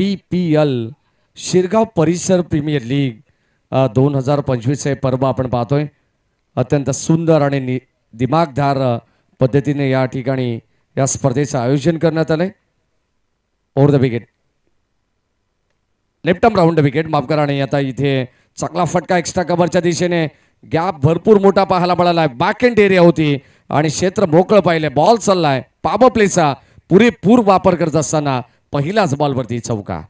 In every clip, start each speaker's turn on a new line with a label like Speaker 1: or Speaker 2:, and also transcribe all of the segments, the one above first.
Speaker 1: PPL Shirgaon परिसर premier league 2025 हे पर्व आपण पाहतोय. अत्यंत सुंदर आणि दिमागदार पद्धतीने या ठिकाणी या स्पर्धेचं आयोजन करण्यात आलंय. Over the wicket, left arm round the wicket, माफ करा. आणि आता इथे चांगला फटका एक्स्ट्रा कव्हरच्या दिशेने, गॅप भरपूर मोठा पाहायला मिळालाय. बॅक एंड एरिया होती आणि क्षेत्र मोकळं पाहिले. बॉल चाललाय पॉवर प्लेचा पुरेपूर वापर करत असताना पहिल्याच बॉलवरती चौका.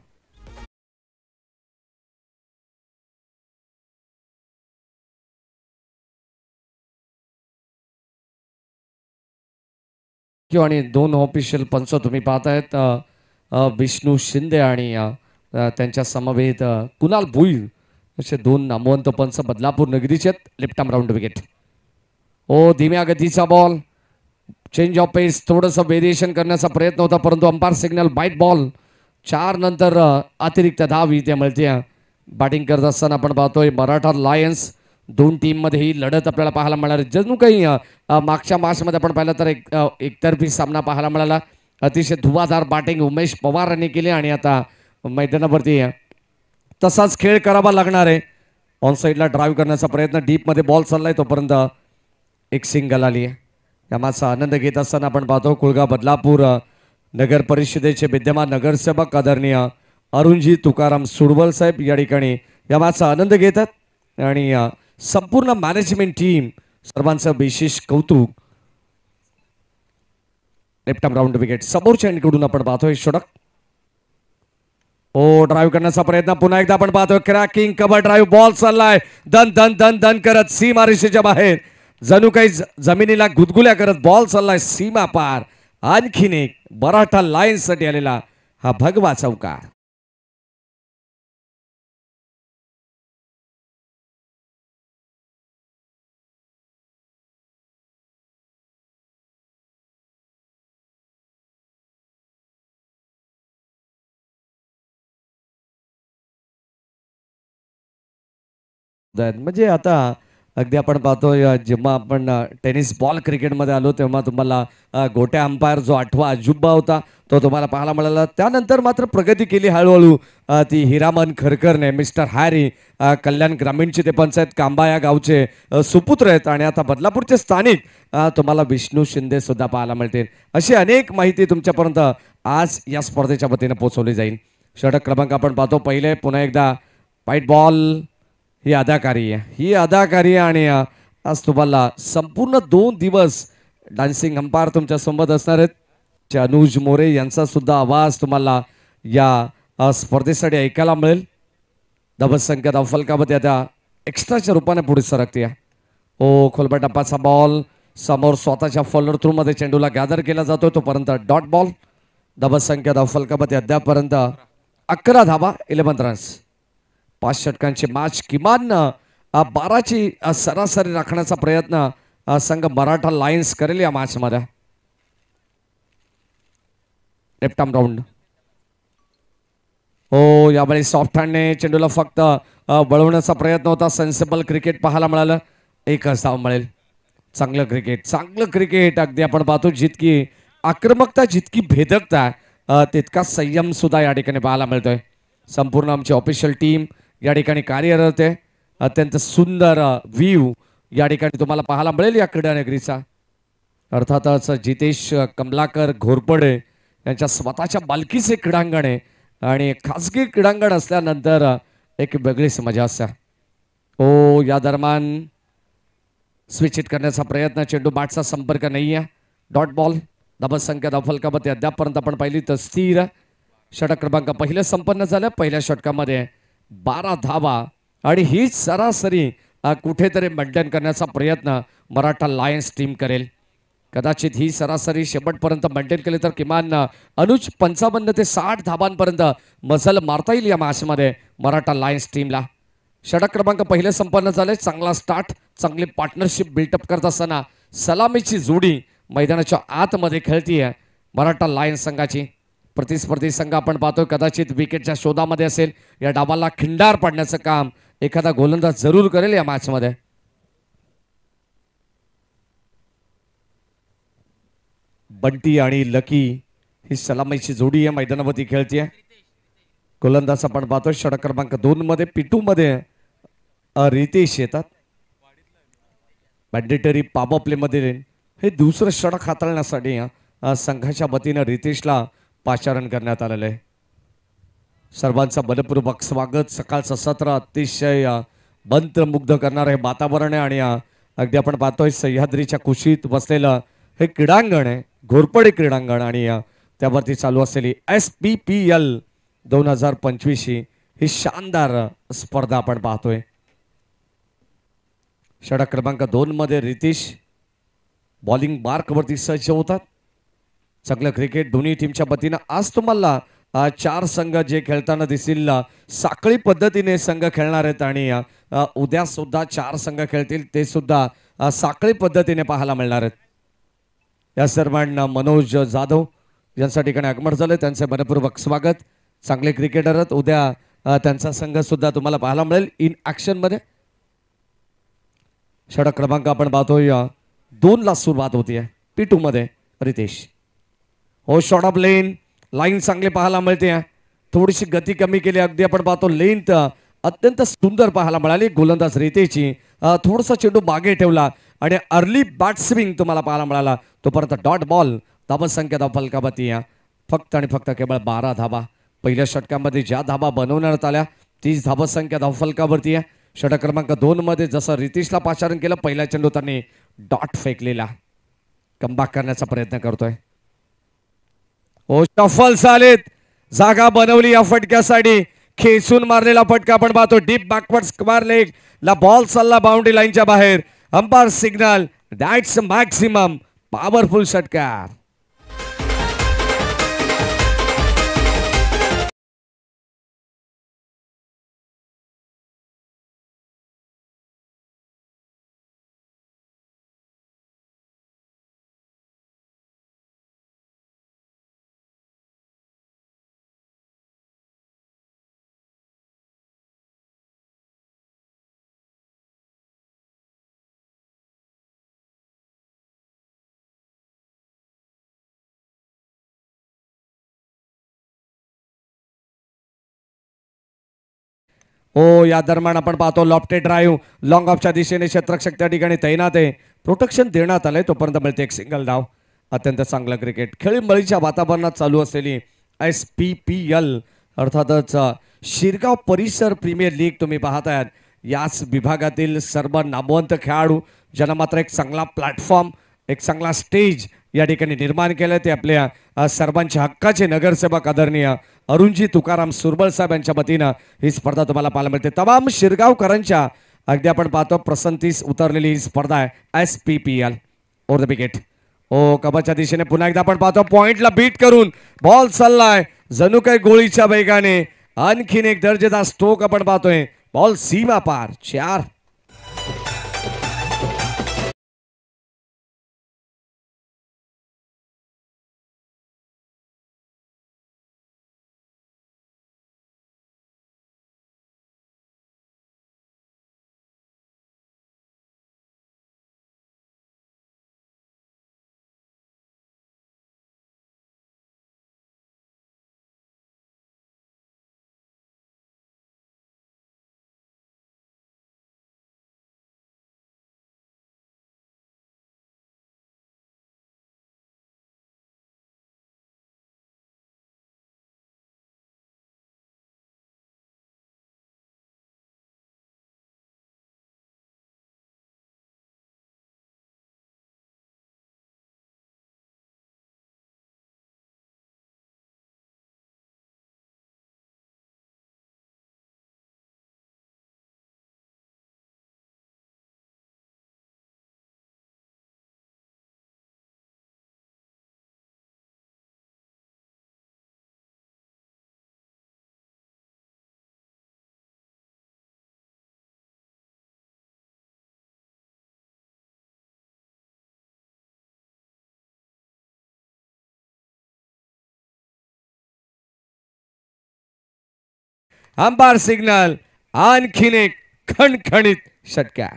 Speaker 1: आणि दोन ऑफिशियल पंच तुम्ही पाहतायत, विष्णू शिंदे आणि त्यांच्या समवेत कुणाल भुईर असे दोन नामवंत पंच बदलापूर नगरीचे आहेत. Left arm round wicket. ओ धीम्या गतीचा बॉल, चेंज ऑफ पेस, थोडंसं व्हेरिएशन करण्याचा प्रयत्न होता परंतु अंपायर सिग्नल बाईट बॉल. 4 नंतर अतिरिक्त धाव इथे मिळते. बॅटिंग करत असताना आपण पाहतोय मराठा लायन्स दोन टीम मध्ये ही लढत आपल्याला पाहायला मिळणार आहे. जणू काही मागच्या मॅचमध्ये आपण पाहिलं तर एकतर्फी सामना पाहायला मिळाला. अतिशय धुवाधार बॅटिंग उमेश पवार यांनी केली आणि आता मैदानावरती तसाच खेळ करावा लागणार आहे. ऑन साईडला ड्राईव्ह करण्याचा प्रयत्न, डीप मध्ये बॉल चाललाय तोपर्यंत एक सिंगल आली आहे. या मॅचचा आनंद घेत असताना आपण पाहतो कुळगाव बदलापूर नगर परिषदेचे विद्यमान नगरसेवक आदरणीय अरुणजी तुकाराम सुडवल साहेब या ठिकाणी या मॅचचा आनंद घेतात आणि संपूर्ण मॅनेजमेंट टीम सर्वांचं विशेष कौतुक. लेफ्ट आर्म राऊंड विकेट समोरच्या एंडकडून आपण पाहतोय षटक. ओ ड्राईव्ह करण्याचा प्रयत्न पुन्हा एकदा आपण पाहतोय. क्रॅकिंग कव्हर ड्राईव्ह, बॉल चाललाय दन दन दन दन करत सीमा रेषेच्या बाहेर, जणू काही जमिनीला गुदगुल्या करत बॉल चाललाय सीमा पार. आणखीन एक मराठा लायन्स साठी आलेला हा भगवा चौकार. म्हणजे आता अगदी आपण पाहतोय जेव्हा आपण टेनिस बॉल क्रिकेटमध्ये आलो तेव्हा तुम्हाला गोट्या अंपायर जो 8वा अजुब्बा होता तो तुम्हाला पाहायला मिळाला. त्यानंतर मात्र प्रगती केली हळूहळू ती हिरामन खरकरने. मिस्टर हॅरी कल्याण ग्रामीणचे ते पंचायत कांबा या गावचे सुपुत्र आहेत आणि आता बदलापूरचे स्थानिक तुम्हाला विष्णू शिंदे सुद्धा पाहायला मिळतील. अशी अनेक माहिती तुमच्यापर्यंत आज या स्पर्धेच्या वतीने पोहोचवली जाईल. षटक क्रमांक आपण पाहतो पहिले, पुन्हा एकदा व्हाईट बॉल. ही अदाकारी आहे, ही अदाकारी आहे आणि आज तुम्हाला संपूर्ण 2 दिवस डान्सिंग अंपायर तुमच्या सोबत असणार आहेत. अनुज मोरे यांचा सुद्धा आवाज तुम्हाला या स्पर्धेसाठी ऐकायला मिळेल. धावसंख्या धावफलकामध्ये आता एक्स्ट्राच्या रूपाने पुढे सरकते. ओ खोलबा टप्पाचा बॉल समोर स्वतःच्या फॉलोअर थ्रू मध्ये चेंडूला गॅदर केला जातो तोपर्यंत डॉट बॉल. धावसंख्या धावफलकामध्ये अद्यापर्यंत 11 धावा, 11 रन्स. 5 षटकांची मॅच, किमान 12ची सरासरी राखण्याचा प्रयत्न संघ मराठा लायन्स करेल या मॅच मध्ये. Left arm round. हो यावेळी सॉफ्ट हँडने चेंडूला फक्त वळवण्याचा प्रयत्न होता. सेन्सिबल क्रिकेट पाहायला मिळालं. 1 धाव मिळेल. चांगलं क्रिकेट, चांगलं क्रिकेट. अगदी आपण पाहतो जितकी आक्रमकता, जितकी भेदकता तितका संयम सुद्धा या ठिकाणी पाहायला मिळतोय. संपूर्ण आमची ऑफिशियल टीम या ठिकाणी कार्यरत आहे. अत्यंत सुंदर व्ह्यू या ठिकाणी तुम्हाला पाहायला मिळेल या क्रीडा नगरीचा. अर्थातच जितेश कमलाकर घोरपडे यांच्या स्वतःच्या मालकीचे क्रीडांगण आहे आणि खासगी क्रीडांगण असल्यानंतर एक वेगळीच मजा असते. ओ या दरम्यान स्विच हिट करण्याचा प्रयत्न, चेंडू बॅटचा संपर्क नाही आहे. Dot ball. धावसंख्या धावफलकामध्ये अद्यापर्यंत आपण पाहिली तर स्थिर. षटक क्रमांक पहिलं संपन्न झालं. पहिल्या षटकामध्ये 12 धावा आणि हीच सरासरी कुठेतरी मेंटेन करण्याचा प्रयत्न मराठा लायन्स टीम करेल. कदाचित ही सरासरी शेवटपर्यंत मेंटेन केली तर किमान अनुज 55 ते 60 धावांपर्यंत मजल मारता येईल या मॅचमध्ये मराठा लायन्स टीमला. षटक क्रमांक पहिलं संपन्न झाले. चांगला स्टार्ट, चांगली पार्टनरशिप बिल्टअप करत असताना सलामीची जोडी मैदानाच्या आतमध्ये खेळतीये मराठा लायन्स संघाची. प्रतिस्पर्धी संघ आपण पाहतोय कदाचित विकेटच्या शोधामध्ये असेल. या डावाला खिंडार पाडण्याचं काम एखादा गोलंदाज जरूर करेल या मॅच मध्ये. बंटी आणि लकी ही सलामीची जोडी आहे मैदानावरती खेळतीये. गोलंदाज आपण पाहतोय षटक क्रमांक 2 मध्ये पिटू मध्ये रितेश येतात. मॅन्डेटरी पॉवर प्ले मध्ये हे दुसरं षटक हाताळण्यासाठी संघाच्या वतीनं रितेशला पाचारण करण्यात आलेलं आहे. सर्वांचं मनपूर्वक स्वागत. सकाळचं सत्र अतिशय मंत्रमुग्ध करणारं हे वातावरण आहे आणि अगदी आपण पाहतोय सह्याद्रीच्या कुशीत बसलेलं हे क्रीडांगण आहे, घोरपडे क्रीडांगण आणि त्यावरती चालू असलेली SPPL 2025 ही शानदार स्पर्धा आपण पाहतोय. षटक क्रमांक 2 मध्ये रितेश बॉलिंग मार्कवरती सज्ज होतात. चांगलं क्रिकेट दोन्ही टीमच्या वतीनं आज तुम्हाला 4 संघ जे खेळताना दिसतील. साखळी पद्धतीने संघ खेळणार आहेत आणि उद्या सुद्धा 4 संघ खेळतील, ते सुद्धा साखळी पद्धतीने पाहायला मिळणार आहेत. या सर्वांना मनोज जाधव यांच्या ठिकाणी आगमन झालं, त्यांचे मनपूर्वक स्वागत. चांगले क्रिकेटर आहेत. उद्या त्यांचा संघ सुद्धा तुम्हाला पाहायला मिळेल इन ऍक्शन मध्ये. षटक क्रमांक आपण पाहतोय 2 ला सुरुवात होतीये. P2 मध्ये रितेश. हो शॉर्ट ऑफ लेन, लाईन चांगली पाहायला मिळते. थोडीशी गती कमी केली. अगदी आपण पाहतो लेंथ अत्यंत सुंदर पाहायला मिळाली. गोलंदाज रितेशची थोडासा चेंडू मागे ठेवला आणि अर्ली बॅट स्विंग तुम्हाला पाहायला मिळाला. तोपर्यंत डॉट बॉल. धावा संख्या धाव फलकावरती फक्त आणि फक्त केवळ 12 धावा. पहिल्या षटकामध्ये ज्या धावा बनवण्यात आल्या 30 धावा संख्या धाव फलकावरती आहे. षटक क्रमांक 2 मध्ये जसं रितेशला पाचारण केलं, पहिल्या चेंडू त्यांनी डॉट फेकलेला. कमबॅक करण्याचा प्रयत्न करतोय. हो शफल्स आलेत, जागा बनवली या फटक्यासाठी. खेचून मारलेला फटका आपण पाहतो. डीप बॅकवर्ड स्क्वेअर लेग ला बॉल चालला बाउंड्री लाईनच्या बाहेर. Umpire signal that's maximum powerful षटकार. हो या दरम्यान आपण पाहतो लॉफ्टेड ड्राईव्ह लॉंग ऑफच्या दिशेने क्षेत्ररक्षक त्या ठिकाणी तैनात आहे. प्रोटेक्शन देण्यात आलंय. तोपर्यंत मिळते एक सिंगल धाव. अत्यंत चांगलं क्रिकेट खेळीमेळीच्या वातावरणात चालू असलेली SPPL अर्थातच शिरगाव परिसर प्रीमियर लीग तुम्ही पाहताय. याच विभागातील सर्व नामवंत खेळाडू ज्यांना मात्र एक चांगला प्लॅटफॉर्म, एक चांगला स्टेज या ठिकाणी निर्माण केलं, ते आपल्या सर्वांच्या हक्काचे नगरसेवक आदरणीय अरुणजी तुकाराम सुरबळ साहेब यांच्या वतीनं ही स्पर्धा तुम्हाला पाहायला मिळते. तमाम शिरगावकरांच्या अगदी आपण पाहतो प्रसंतीस उतरलेली ही स्पर्धा आहे SPPL ओर द विकेट. ओ कबाच्या दिशेने पुन्हा एकदा आपण पाहतो पॉइंटला बीट करून बॉल चाललाय जणू काही गोळीच्या वेगाने. आणखीन एक दर्जेदार स्ट्रोक आपण पाहतोय. बॉल सीमा पार 4. अंपायर सिग्नल आणखीन एक खणखणीत षटकार.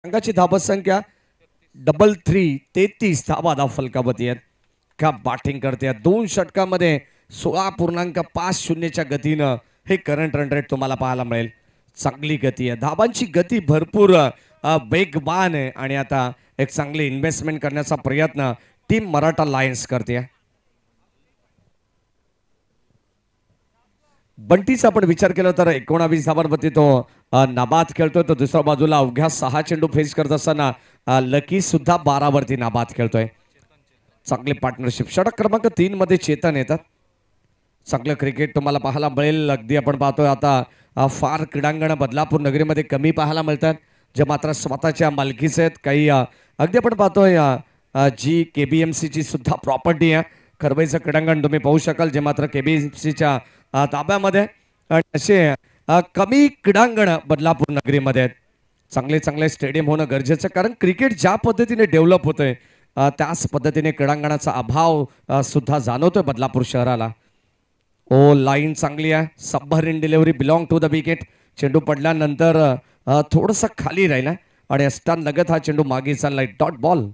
Speaker 1: संघाची धाबा संख्या 33 धाबा धाव फलकावती आहेत. का बॅटिंग करते 2 षटकामध्ये 16.50च्या गतीनं हे करंट रन रेट तुम्हाला पाहायला मिळेल. चांगली गती आहे, धाबांची गती भरपूर वेगवान आहे आणि आता एक चांगली इन्व्हेस्टमेंट करण्याचा प्रयत्न टीम मराठा लायन्स करते. बंटीचा आपण विचार केला तर 19 धावांवरती तो नाबाद खेळतोय, तर दुसऱ्या बाजूला अवघ्या 6 चेंडू फेस करत असताना लकी सुद्धा 12 वरती नाबाद खेळतोय. चांगली पार्टनरशिप. षटक क्रमांक 3 मध्ये चेतन येतात. चांगलं क्रिकेट तुम्हाला पाहायला मिळेल. अगदी आपण पाहतोय आता फार क्रीडांगण बदलापूर नगरीमध्ये कमी पाहायला मिळतात, जे मात्र स्वतःच्या मालकीचे आहेत. काही अगदी आपण पाहतोय जी KBMCची सुद्धा प्रॉपर्टी आहे. खरवईचं क्रीडांगण तुम्ही पाहू शकाल, जे मात्र KBMCच्या ताब्यामध्ये. असे कमी क्रीडांगण बदलापूर नगरीमध्ये आहेत. चांगले चांगले स्टेडियम होणं गरजेचं, कारण क्रिकेट ज्या पद्धतीने डेव्हलप होतंय त्याच पद्धतीने क्रीडांगणाचा अभाव सुद्धा जाणवतोय बदलापूर शहराला. ओ लाईन चांगली आहे. Submarine delivery belong to the wicket. चेंडू पडल्यानंतर थोडंसं खाली राहिला आणि अस्टान लगत हा चेंडू मागे चाललाय. Dot ball.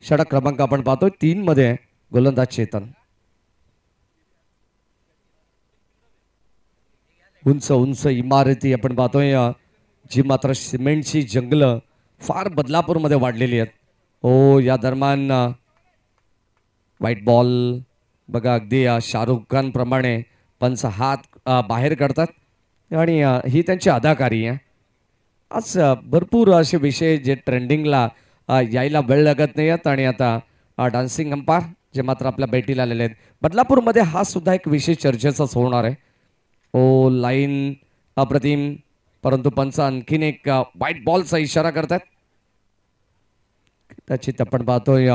Speaker 1: षटक क्रमांक आपण पाहतोय 3 मध्ये गोलंदाज चेतन. उंच उंच इमारती आपण पाहतोय, जी मात्र सिमेंटची जंगलं फार बदलापूरमध्ये वाढलेली आहेत. ओ या दरम्यान व्हाईट बॉल बघा, अगदी शाहरुख खान प्रमाणे पंच हात बाहेर काढतात आणि ही त्यांची अदाकारी आहे. आज भरपूर असे विषय जे ट्रेंडिंगला यायला वेळ लागत नाही आहेत आणि आता डान्सिंग अंपायर जे मात्र आपल्या भेटीला आलेले आहेत बदलापूरमध्ये, हा सुद्धा एक विषय चर्चेचाच होणार आहे. ओ लाईन अप्रतिम, परंतु पंच आणखीन एक व्हाईट बॉलचा इशारा करतात. त्याची आपण पाहतोय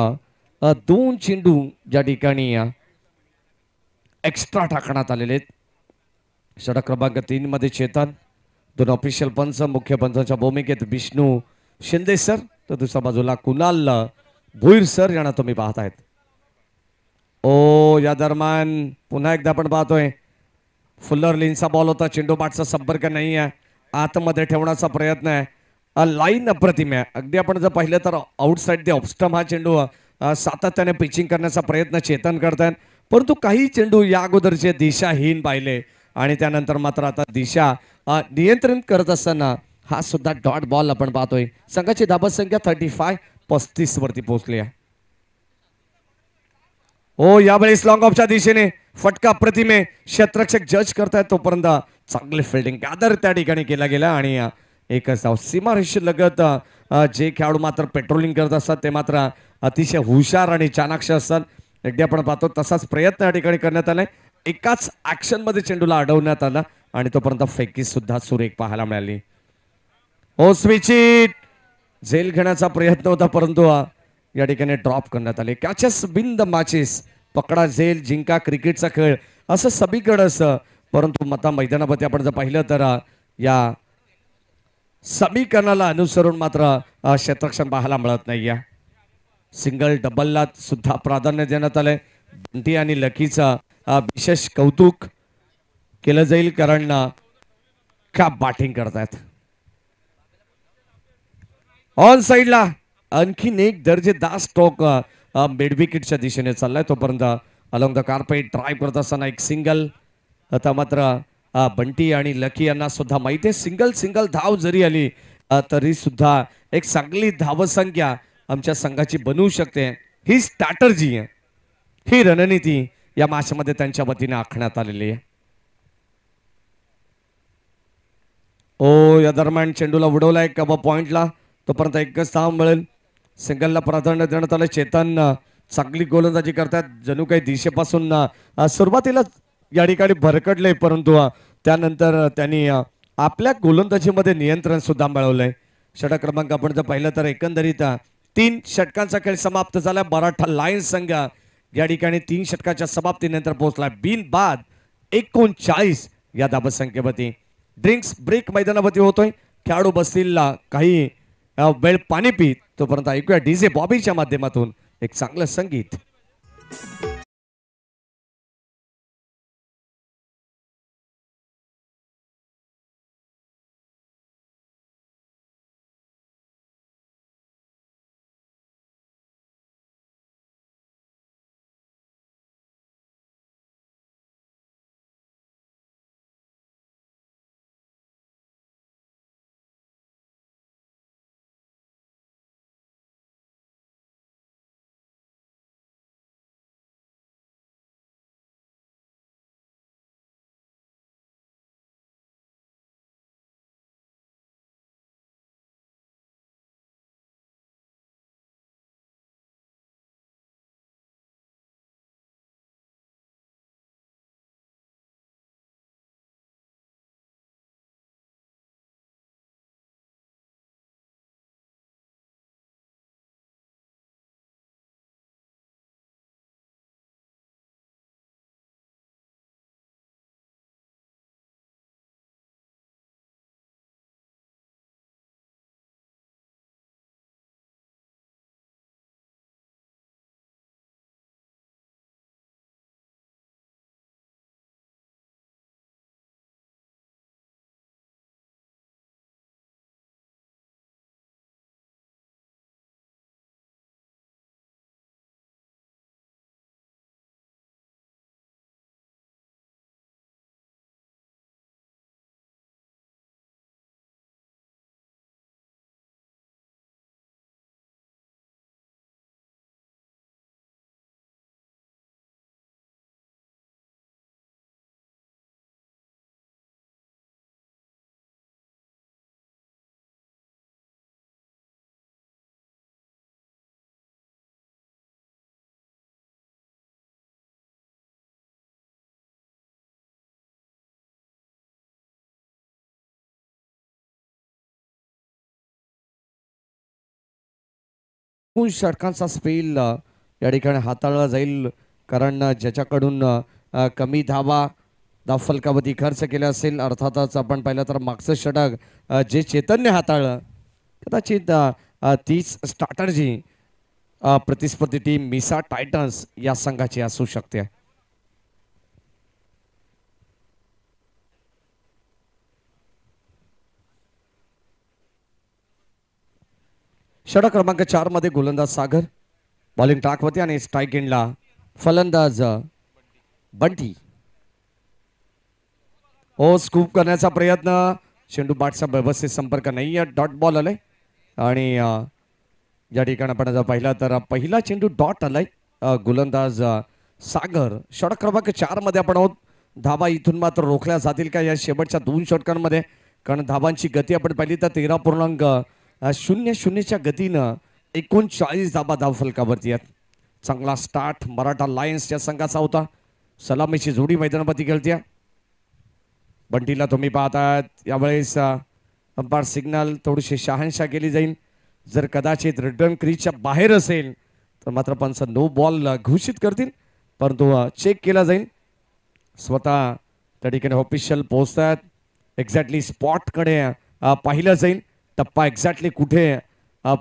Speaker 1: 2 चेंडू ज्या ठिकाणी एक्स्ट्रा टाकण्यात आलेले आहेत. षटक क्रमांक 3 मध्ये चेतन. 2 ऑफिशियल पंच, मुख्य पंचाच्या भूमिकेत विष्णू शिंदे सर, तर दुसऱ्या बाजूला कुणाल भोईर सर यांना तुम्ही पाहतायत. ओ या दरम्यान पुन्हा एकदा आपण पाहतोय फुल्लर लिनचा बॉल होता. चेंडू बाटचा संपर्क नाही आहे, आतमध्ये ठेवण्याचा प्रयत्न आहे. लाईन अप्रतिम आहे. अगदी आपण जर पाहिलं तर आउटसाइड द ऑफस्टम हा चेंडू सातत्याने पिचिंग करण्याचा प्रयत्न चेतन करतात, परंतु काही चेंडू या अगोदरचे दिशाहीन पाहिले आणि त्यानंतर मात्र आता दिशा नियंत्रित करत असताना हा सुद्धा डॉट बॉल आपण पाहतोय. संघाची धाबा संख्या 35 वरती पोहोचली आहे. हो यावेळेस लॉंग ऑफच्या दिशेने फटका प्रतिमे क्षेत्ररक्षक जज करतायत, तोपर्यंत चांगले फिल्डिंग गॅदर त्या ठिकाणी केला गेला आणि एकच धाव. सीमारेषे लगत जे खेळाडू मात्र पेट्रोलिंग करत असतात ते मात्र अतिशय हुशार आणि चाणाक्ष असतात. एकदा आपण पाहतो तसाच प्रयत्न या ठिकाणी करण्यात आलाय. एकाच ऍक्शन मध्ये चेंडूला अडवण्यात आला आणि तोपर्यंत फेकी सुद्धा सुरेख पाहायला मिळाली. हो स्विचिट झेल घेण्याचा प्रयत्न होता, परंतु या ठिकाणी ड्रॉप करण्यात आले. कॅचेस बिन द मॅचेस, पकडा झेल जिंका क्रिकेटचा खेळ असं सगळीकडे असं, परंतु मता मैदानामध्ये आपण जर पाहिलं तर या समीकरणाला अनुसरून मात्र क्षेत्ररक्षण पाहायला मिळत नाही. सिंगल डबलला सुद्धा प्राधान्य देण्यात आलंय. बंटी आणि लकीचा विशेष कौतुक केलं जाईल, कारण का बॅटिंग करतायत. ऑन साइडला आणखीन एक दर्जेदार स्ट्रोक मिड विकेटच्या दिशेने चाललाय, तोपर्यंत अलॉंग द कार्पेट ड्राईव्ह करत असताना एक सिंगल. आता मात्र बंटी आणि लकी यांना सुद्धा माहिती आहे सिंगल धाव जरी आली तरी सुद्धा एक चांगली धावसंख्या आमच्या संघाची बनवू शकते. ही स्ट्रॅटर्जी आहे, ही रणनीती या मॅच मध्ये त्यांच्या वतीने आखण्यात आलेली आहे. ओ या दरम्यान चेंडूला उडवलाय कबा पॉइंटला, तोपर्यंत एकच धाव मिळेल. सिंगलला प्राधान्य देण्यात आलं. चेतन चांगली गोलंदाजी करतात, जणू काही दिशेपासून सुरुवातीला या ठिकाणी भरकडले, परंतु त्यानंतर त्यांनी आपल्या गोलंदाजीमध्ये नियंत्रण सुद्धा मिळवलंय. षटक क्रमांक आपण जर पाहिलं तर एकंदरीत 3 षटकांचा खेळ समाप्त झाला. मराठा लायन्स संघ या ठिकाणी 3 षटकाच्या समाप्तीनंतर पोहोचला. बिनबाद 39 या धावसंख्येवरती. ड्रिंक्स ब्रेक मैदानावरती होतोय. खेळाडू बसतील काही वेळ पाणी पीत, तोपर्यंत ऐकूया डीजे बॉबीच्या माध्यमातून एक चांगलं संगीत. षटकांचा स्पेल या ठिकाणी हाताळला जाईल कारण ज्याच्याकडून कमी धाव फलकावरती खर्च केला असेल अर्थातच आपण पाहिलं तर मागचं षटक जे चैतन्य हाताळलं कदाचित तीच स्ट्रॅटर्जी प्रतिस्पर्धी टीम मिसा टायटन्स या संघाची असू शकते. षटक क्रमांक 4 मध्ये गोलंदाज सागर बॉलिंग ट्रॅकवरती आणि स्ट्राईक एंडला फलंदाज बंटी. ओ स्कूप करण्याचा प्रयत्न चेंडू बॅटचा व्यवस्थित संपर्क नाही आहे. डॉट बॉल आलाय आणि या ठिकाणी आपण जर पाहिला तर पहिला चेंडू डॉट आलाय. गोलंदाज सागर षटक क्रमांक 4 मध्ये आपण आहोत. धाबा इथून मात्र रोखल्या जातील का या शेवटच्या 2 षटकांमध्ये कारण धाबांची गती आपण पाहिली तर 13.00च्या गतीनं 39 धाव फलकावरती आहेत. चांगला स्टार्ट मराठा लायन्सच्या संघाचा होता. सलामीची जोडी मैदानावरती खेळते. बंटीला तुम्ही पाहतात यावेळेस अंपायर सिग्नल थोडीशी शहानिशा केली जाईल. जर कदाचित रिटर्न क्रीजच्या बाहेर असेल तर मात्र पंच नो बॉल घोषित करतील परंतु चेक केला जाईल. स्वतः त्या ठिकाणी ऑफिशियल पोहोचतात. एक्झॅक्टली स्पॉटकडे पाहिलं जाईल. टप्पा एक्झॅक्टली कुठे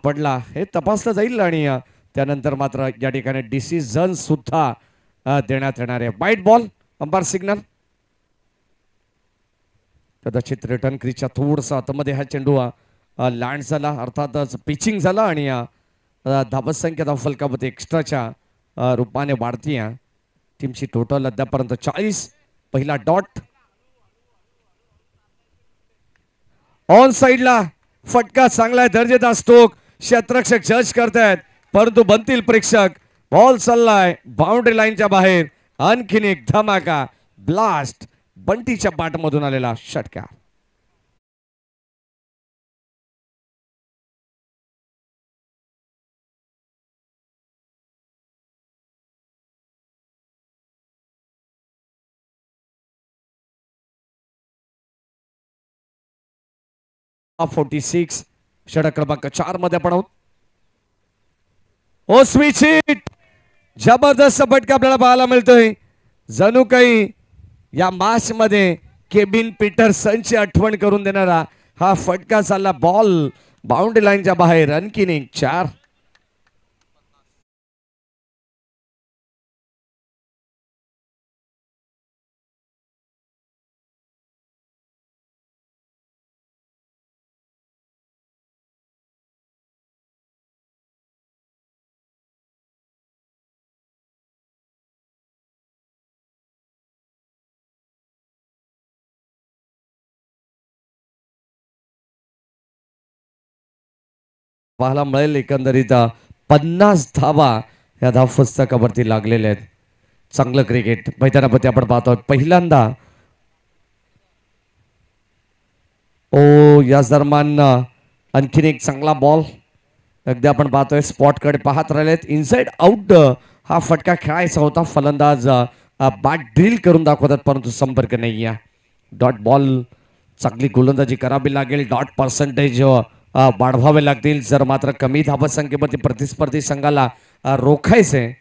Speaker 1: पडला हे तपासलं जाईल आणि त्यानंतर मात्र या ठिकाणी डिसिजन सुद्धा देण्यात येणार आहे. वाईट बॉल अंपायर सिग्नल. कदाचित रिटर्न क्रीजच्या थोडंसं आतमध्ये हा चेंडू लँड झाला अर्थातच पिचिंग झाला आणि धावसंख्या धाव फलकामध्ये एक्स्ट्राच्या रूपाने वाढतीय. टीमची टोटल अद्यापर्यंत 40. पहिला डॉट ऑन साइडला फटका चांगला आहे. दर्जेदार स्ट्रोक क्षेत्ररक्षक जज करतायत परंतु बनतील प्रेक्षक. बॉल चाललाय बाउंड्री लाईनच्या बाहेर. आणखीन एक धमाका ब्लास्ट बंटीच्या बॅटमधून आलेला षटकार. टॉप 46 षटक क्रमांक 4 मध्ये आपण आहोत. ओ स्विच हिट जबरदस्त फटका आपल्याला पाहायला मिळतोय. जणू काही या मॅच मध्ये केबिन पीटरसनची आठवण करून देणारा हा फटका चालला. बॉल बाउंड्री लाईनच्या बाहेर. आणखीन एक 4. पाहायला मिळेल एकंदरीत 50 धावा या धाव पुस्तकावरती लागलेल्या आहेत. चांगलं क्रिकेट मैदानावरती आपण पाहतो. पहिल्यांदा ओ याच दरम्यान आणखीन एक चांगला बॉल अगदी आपण पाहतोय स्पॉटकडे पाहत राहिलेत. इनसाइड आउट हा फटका खेळायचा होता. फलंदाज बॅट ड्रिल करून दाखवतात परंतु संपर्क नाही आहे. Dot ball. चांगली गोलंदाजी करावी लागेल. डॉट पर्सेंटेज वाढवावे लागतील जर मात्र कमी धावसंख्येवरती प्रतिस्पर्धी संघाला रोखायचे.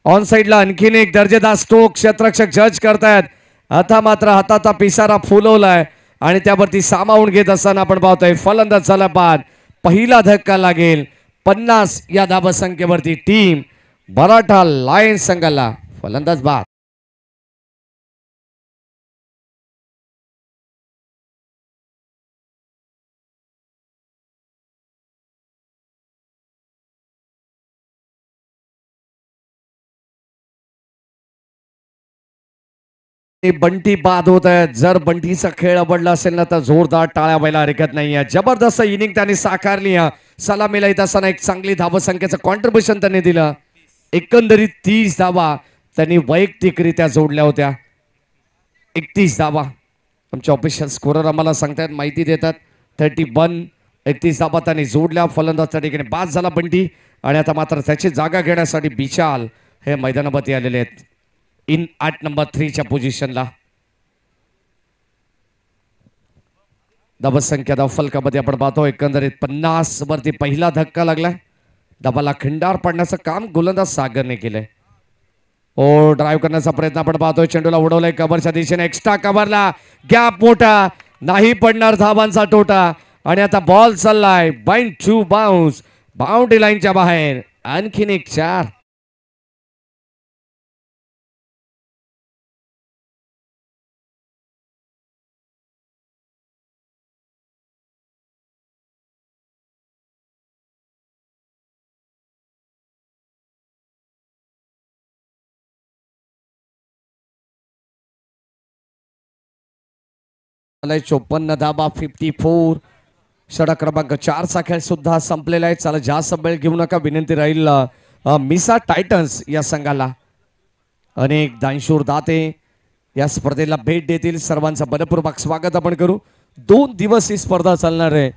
Speaker 1: ऑन साइडला आणखीन एक दर्जेदार स्ट्रोक क्षेत्ररक्षक जज करतायत. आता मात्र हाताचा पिसारा फुलवलाय आणि त्यावरती सामावून घेत असताना आपण पाहतोय फलंदाज झाला बाद. पहिला धक्का लागेल 50 या धावसंख्येवरती टीम मराठा लायन्स संघाला. फलंदाज बाद. बंटी बाद होत आहेत. जर बंटीचा खेळ आवडला असेल ना तर जोरदार टाळ्या व्हायला हरकत नाहीये. जबरदस्त इनिंग त्यांनी साकारली. सलामीला येत असताना एक चांगली धावसंख्येचं कॉन्ट्रीब्युशन त्यांनी दिलं. एकंदरीत 30 धावा त्यांनी वैयक्तिकरित्या जोडल्या होत्या. 31 धावा आमचे ऑफिशियल स्कोरर आम्हाला सांगतायत माहिती देतात. 31 31 धावा त्यांनी जोडल्या. फलंदाज त्या ठिकाणी बाद झाला बंटी आणि आता मात्र त्याची जागा घेण्यासाठी बिचाल हे मैदानावरती आलेले आहेत. इन 8 नंबर 3च्या पोझिशनला. धावसंख्या धाव फलकामध्ये आपण पाहतो एकंदरीत 50 वरती पहिला धक्का लागलाय. डबाला खिंडार पडण्याचं काम गोलंदाज सागरने केलंय. ओ ड्राईव्ह करण्याचा प्रयत्न आपण पाहतोय. चेंडूला उडवलाय कव्हरच्या दिशेने. एक्स्ट्रा कव्हरला गॅप मोठा नाही पडणार धावांचा तोटा. आणि आता बॉल चाललाय बाइंड टू बाउन्स बाउंड्री लाईनच्या बाहेर. आणखीन एक 4. मला 54 धाबा 54. षटक क्रमांक 4 चा खेळ सुद्धा संपलेला आहे. चला जास्त वेळ घेऊ नका विनंती राहील मिसा टायटन्स या संघाला. अनेक दानशूर दाते या स्पर्धेला भेट देतील. सर्वांचं मनपूर्वक स्वागत आपण करू. 2 दिवस ही स्पर्धा चालणार आहे.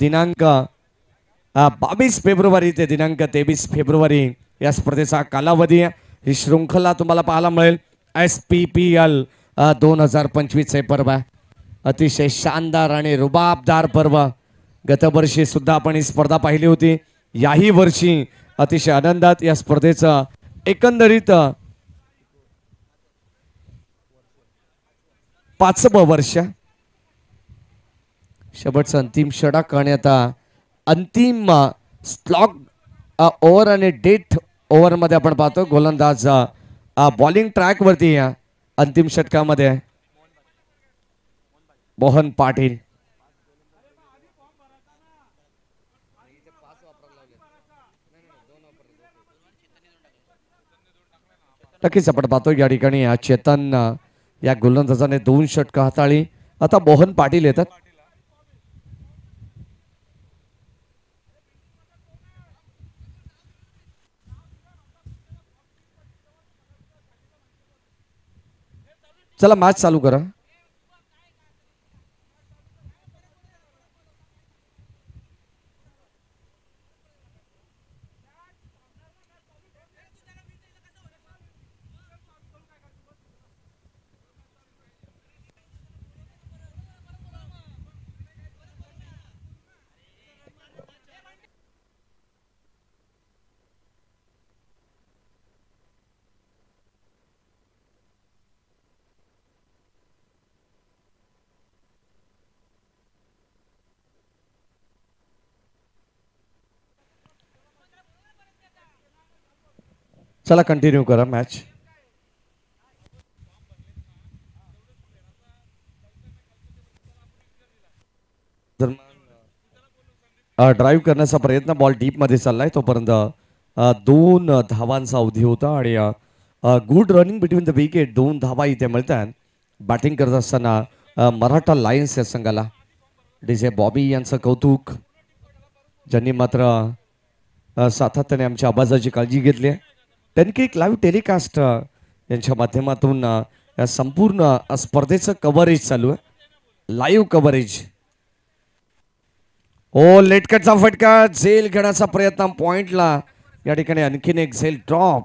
Speaker 1: दिनांक 22 फेब्रुवारी ते दिनांक 23 फेब्रुवारी या स्पर्धेचा कालावधी आहे. ही शृंखला तुम्हाला पाहायला मिळेल. SPPL 2025 चे पर्व आहे. अतिशय शानदार आणि रुबाबदार पर्व. गतवर्षी सुद्धा आपण ही स्पर्धा पाहिली होती. याही वर्षी अतिशय आनंदात या स्पर्धेचं एकंदरीत 5वं वर्ष. शेवटचं अंतिम षटक आणि आता अंतिम स्लॉग ओव्हर आणि डेथ ओव्हर मध्ये आपण पाहतो गोलंदाज बॉलिंग ट्रॅक वरती या अंतिम षटकामध्ये मोहन पाटील. नक्कीच आपण पाहतो या ठिकाणी चेतन या गोलंदाजाने 2 षटकं हाताळली. आता मोहन पाटील येतात. चला मॅच चालू करा. चला कंटिन्यू करा मॅच. ड्राईव्ह करण्याचा प्रयत्न बॉल डीप मध्ये चाललाय. तोपर्यंत 2 धावांचा अवधी होता आणि good running between the wicket. 2 धावा इथे मिळतात. बॅटिंग करत असताना मराठा लायन्स या संघाला DJ बॉबी यांचं कौतुक, ज्यांनी मात्र सातत्याने आमच्या आवाजाची काळजी घेतली आहे. त्यांनी एक लाईव्ह टेलिकास्ट यांच्या माध्यमातून या संपूर्ण स्पर्धेचं कव्हरेज चालू आहे. Live coverage. ओ लेटकटचा फटका. झेल घेण्याचा प्रयत्न पॉइंटला. या ठिकाणी आणखीन एक झेल ड्रॉप.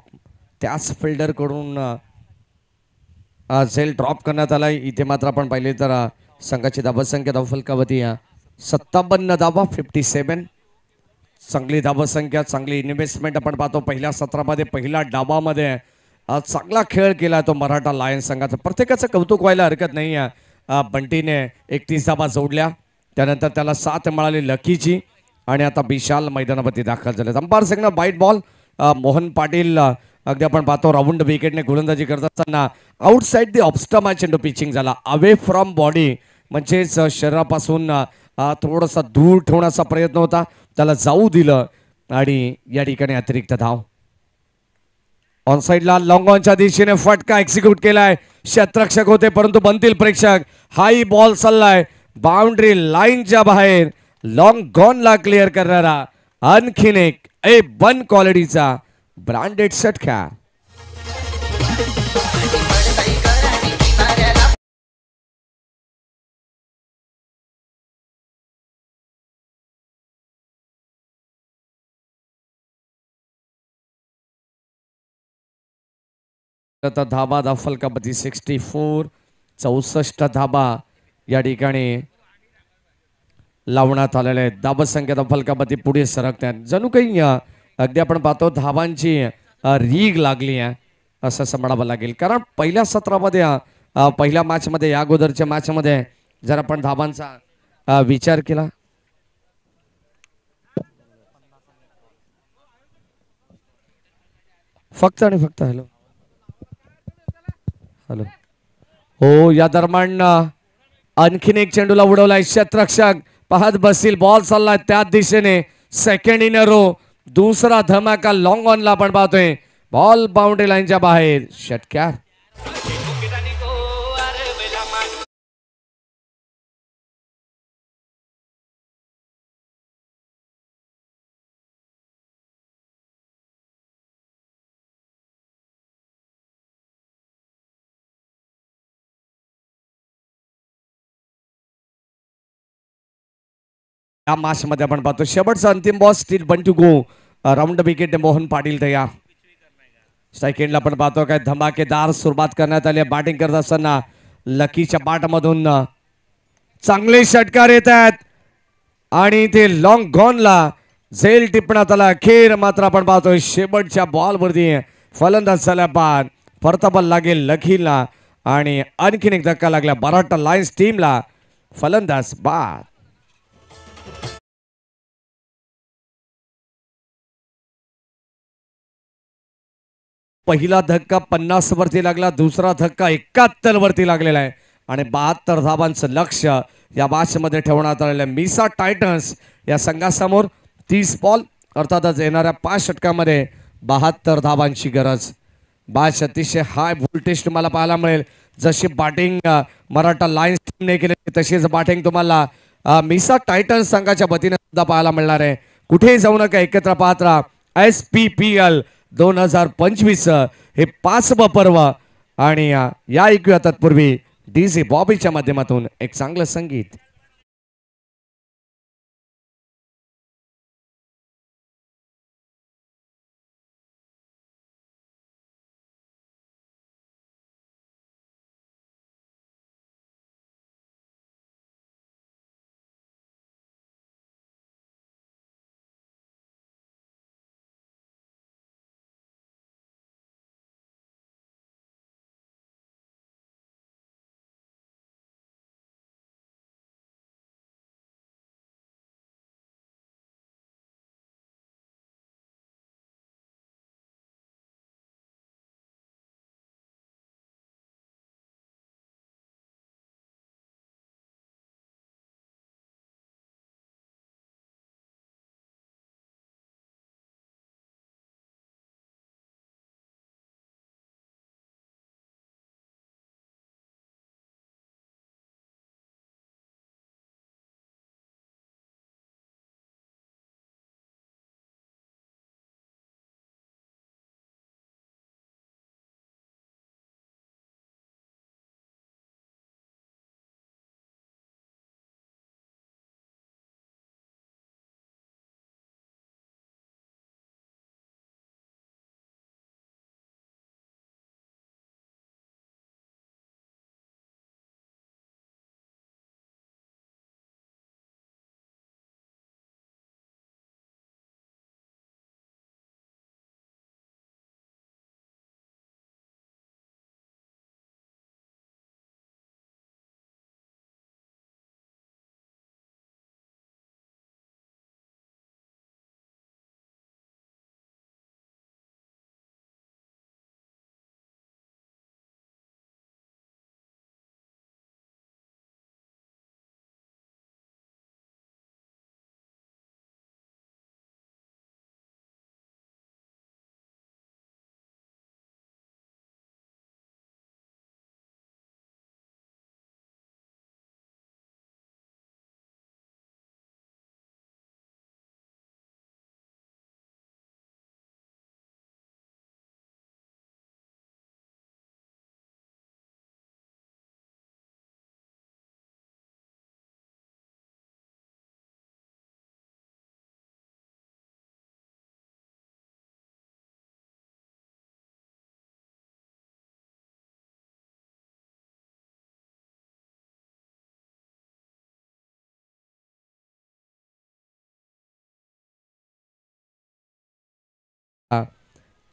Speaker 1: त्याच फिल्डर कडून झेल ड्रॉप करण्यात आलाय. इथे मात्र आपण पाहिले तर संघाची धावसंख्या धावफलकावरती 57 धावा 57. चांगली धावसंख्या, चांगली इन्व्हेस्टमेंट आपण पाहतो. पहिल्या सत्रामध्ये पहिल्या डावामध्ये चांगला खेळ केला तो मराठा लायन्स संघाचा. प्रत्येकाचं कौतुक व्हायला हरकत नाही आहे. बंटीने 31 धावा जोडल्या. त्यानंतर त्याला 7 मिळाली लकीची. आणि आता विशाल मैदानावरती दाखल झाले. अंपायर संघ बाईट बॉल. मोहन पाटील अगदी आपण पाहतो राऊंड विकेटने गोलंदाजी करत असताना आउटसाइड दी ऑफस्टम चेंडू पिचिंग झाला. अवे फ्रॉम बॉडी म्हणजेच शरीरापासून थोडासा दूर ठेवण्याचा प्रयत्न होता. त्याला जाऊ दिलं आणि या ठिकाणी अतिरिक्त धाव. ऑन साइडला लॉंग ऑनच्या दिशेने फटका एक्झिक्यूट केलाय. क्षेत्ररक्षक होते परंतु बनतील प्रेक्षक. हाई बॉल चाललाय बाउंड्री लाईनच्या बाहेर. लॉंग गॉनला क्लिअर करणारा आणखीन एक A1 क्वालिटीचा ब्रँडेड षटकार. धाबा धावफलकामध्ये 64. 64 धाबा या ठिकाणी लावण्यात आलेले आहेत. धाबसंख्या धावफलकामध्ये पुढे सरकतात. जणू काही अगदी आपण पाहतो धावांची रीग लागली आहे असं म्हणावं लागेल. कारण पहिल्या सत्रामध्ये पहिल्या मॅचमध्ये या अगोदरच्या मॅचमध्ये जर आपण धावांचा विचार केला फक्त आणि फक्त हॅलो हॅलो हो या दरम्यान आणखीन एक चेंडूला उडवलाय क्षेत्ररक्षक पाहत बसतील बॉल चाललाय त्याच दिशेने सेकंड इन रो दुसरा धमाका लॉंग ऑनला आपण पाहतोय बॉल बाउंड्री लाईनच्या बाहेर षटकार. या मॅच मध्ये आपण पाहतो शेवटचा अंतिम ball still one to go round wicket Mohan Patil तयार. सेकंडला आपण पाहतो काय धमाकेदार सुरुवात करण्यात आली बॅटिंग करत असताना लकीच्या बाटमधून चांगले षटकार येत आहेत आणि ते लॉंग गॉनला झेल टिपण्यात आला. अखेर मात्र आपण पाहतोय शेवटच्या बॉलवरती फलंदाज झाल्या बाद परत बॉल लागेल लखीला आणि आणखीन एक धक्का लागला मराठा लायन्स टीमला फलंदाज बाद. पहिला धक्का 50 वरती लागला दुसरा धक्का 71 वरती लागलेला आहे आणि 72 धावांचं लक्ष या मॅच मध्ये ठेवण्यात आलेलं आहे. मिसा टायटन्स या संघासमोर 30 बॉल अर्थातच येणाऱ्या 5 षटकामध्ये 72 धावांची गरज. मॅच अतिशय हाय व्होल्टेज तुम्हाला पाहायला मिळेल. जशी बॅटिंग मराठा लायन्स टीमने केली तशीच बॅटिंग तुम्हाला मिसा टायटन्स संघाच्या वतीने सुद्धा पाहायला मिळणार आहे. कुठेही जाऊ नका एकत्र पाहत राहा. SPPL 2025 हे 5वं पर्व आणि या ऐकूया तत्पूर्वी DJ बॉबीच्या माध्यमातून एक चांगलं संगीत.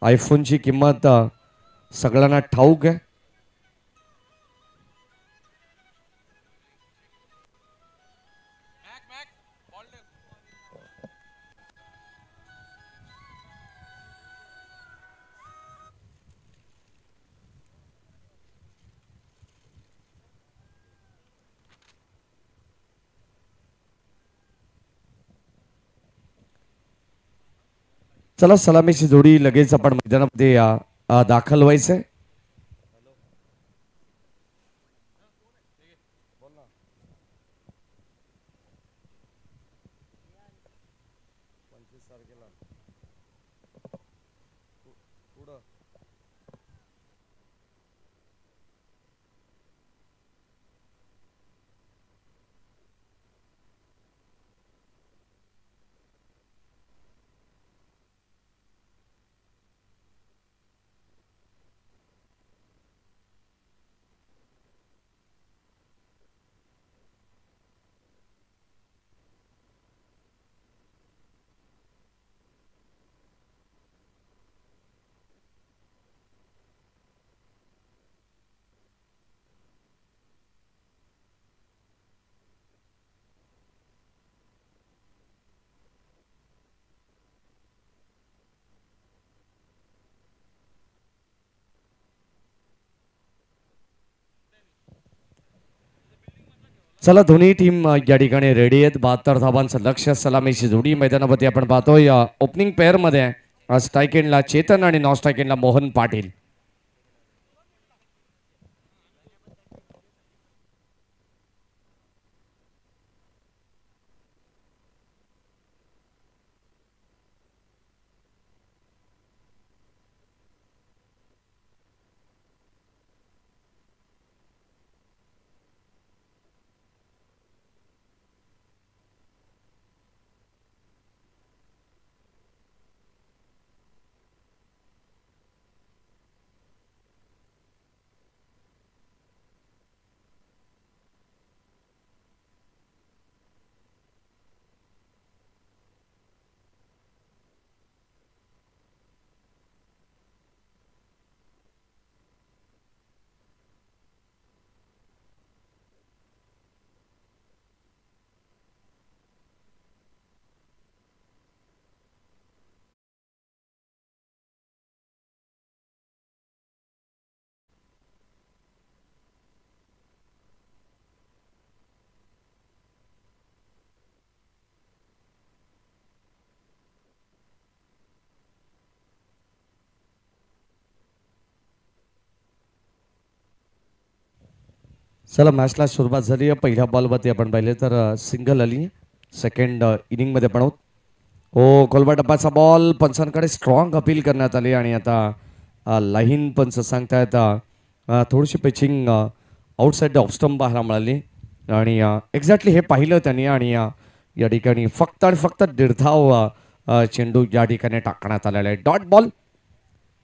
Speaker 1: आयफोनची किंमत सगळ्यांना ठाऊक आहे. चला सलामीची जोडी लगेच आपण मैदानामध्ये दाखल व्हायचंय. चला दोन्ही टीम या ठिकाणी रेडी आहेत. 72 धावांचं लक्ष. सलामीची जोडी मैदानामध्ये आपण पाहतोय. ओपनिंग पेअर मध्ये स्ट्राईक एंडला चेतन आणि नॉन स्ट्राईक एंडला मोहन पाटील. चला मॅचला सुरुवात झाली आहे. पहिल्या बॉलवरती आपण पाहिले तर सिंगल आली. सेकंड इनिंग मध्ये पण आहोत. हो कोलबा टप्पाचा बॉल पंचांकडे स्ट्रॉंग अपील करण्यात आली आणि आता लाईन पंच सांगतायत थोडीशी पिचिंग आउटसाईड ऑफ स्टंप पाहायला मिळाली आणि एक्झॅक्टली हे पाहिलं त्यांनी आणि या ठिकाणी फक्त आणि फक्त 1.5 धाव चेंडू या ठिकाणी टाकण्यात आलेला आहे. Dot ball.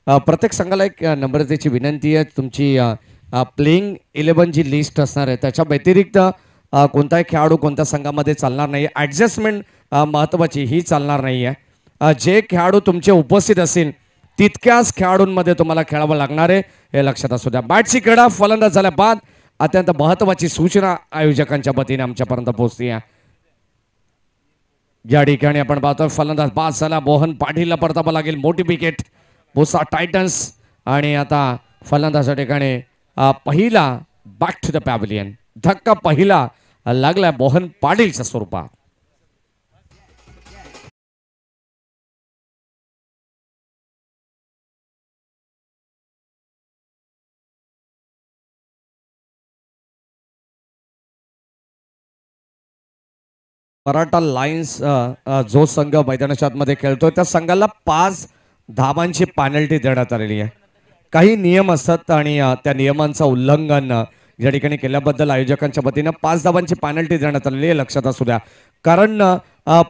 Speaker 1: प्रत्येक संघाला एक नम्रतेची विनंती आहे. तुमची प्लेइंग 11 जी लिस्ट असणार आहे त्याच्या व्यतिरिक्त कोणताही खेळाडू कोणत्या संघामध्ये चालणार नाही. ॲडजस्टमेंट महत्त्वाची ही चालणार नाही आहे. जे खेळाडू तुमचे उपस्थित असतील तितक्याच खेळाडूंमध्ये तुम्हाला खेळावं लागणार आहे हे लक्षात असू द्या. बॅटची क्रीडा फलंदाज झाल्या बाद अत्यंत महत्त्वाची सूचना आयोजकांच्या वतीने आमच्यापर्यंत पोहोचली आहे. या ठिकाणी आपण पाहतो फलंदाज बाद झाला. मोहन पाटीलला परतावं लागेल. मोठी विकेट भोसा टायटन्स आणि आता फलंदाजा ठिकाणी पहिला बॅक टू द पॅव्हिलियन. धक्का पहिला लागला मोहन पाटीलच्या स्वरूपात. मराठा लायन्स जो संघ मैदानाच्या आतमध्ये खेळतोय त्या संघाला 5 धावांची पॅनल्टी देण्यात आलेली आहे. काही नियम असतात आणि त्या नियमांचं उल्लंघन या ठिकाणी केल्याबद्दल आयोजकांच्या वतीनं 5 धावांची पॅनल्टी देण्यात आलेली आहे. लक्षात असू द्या कारण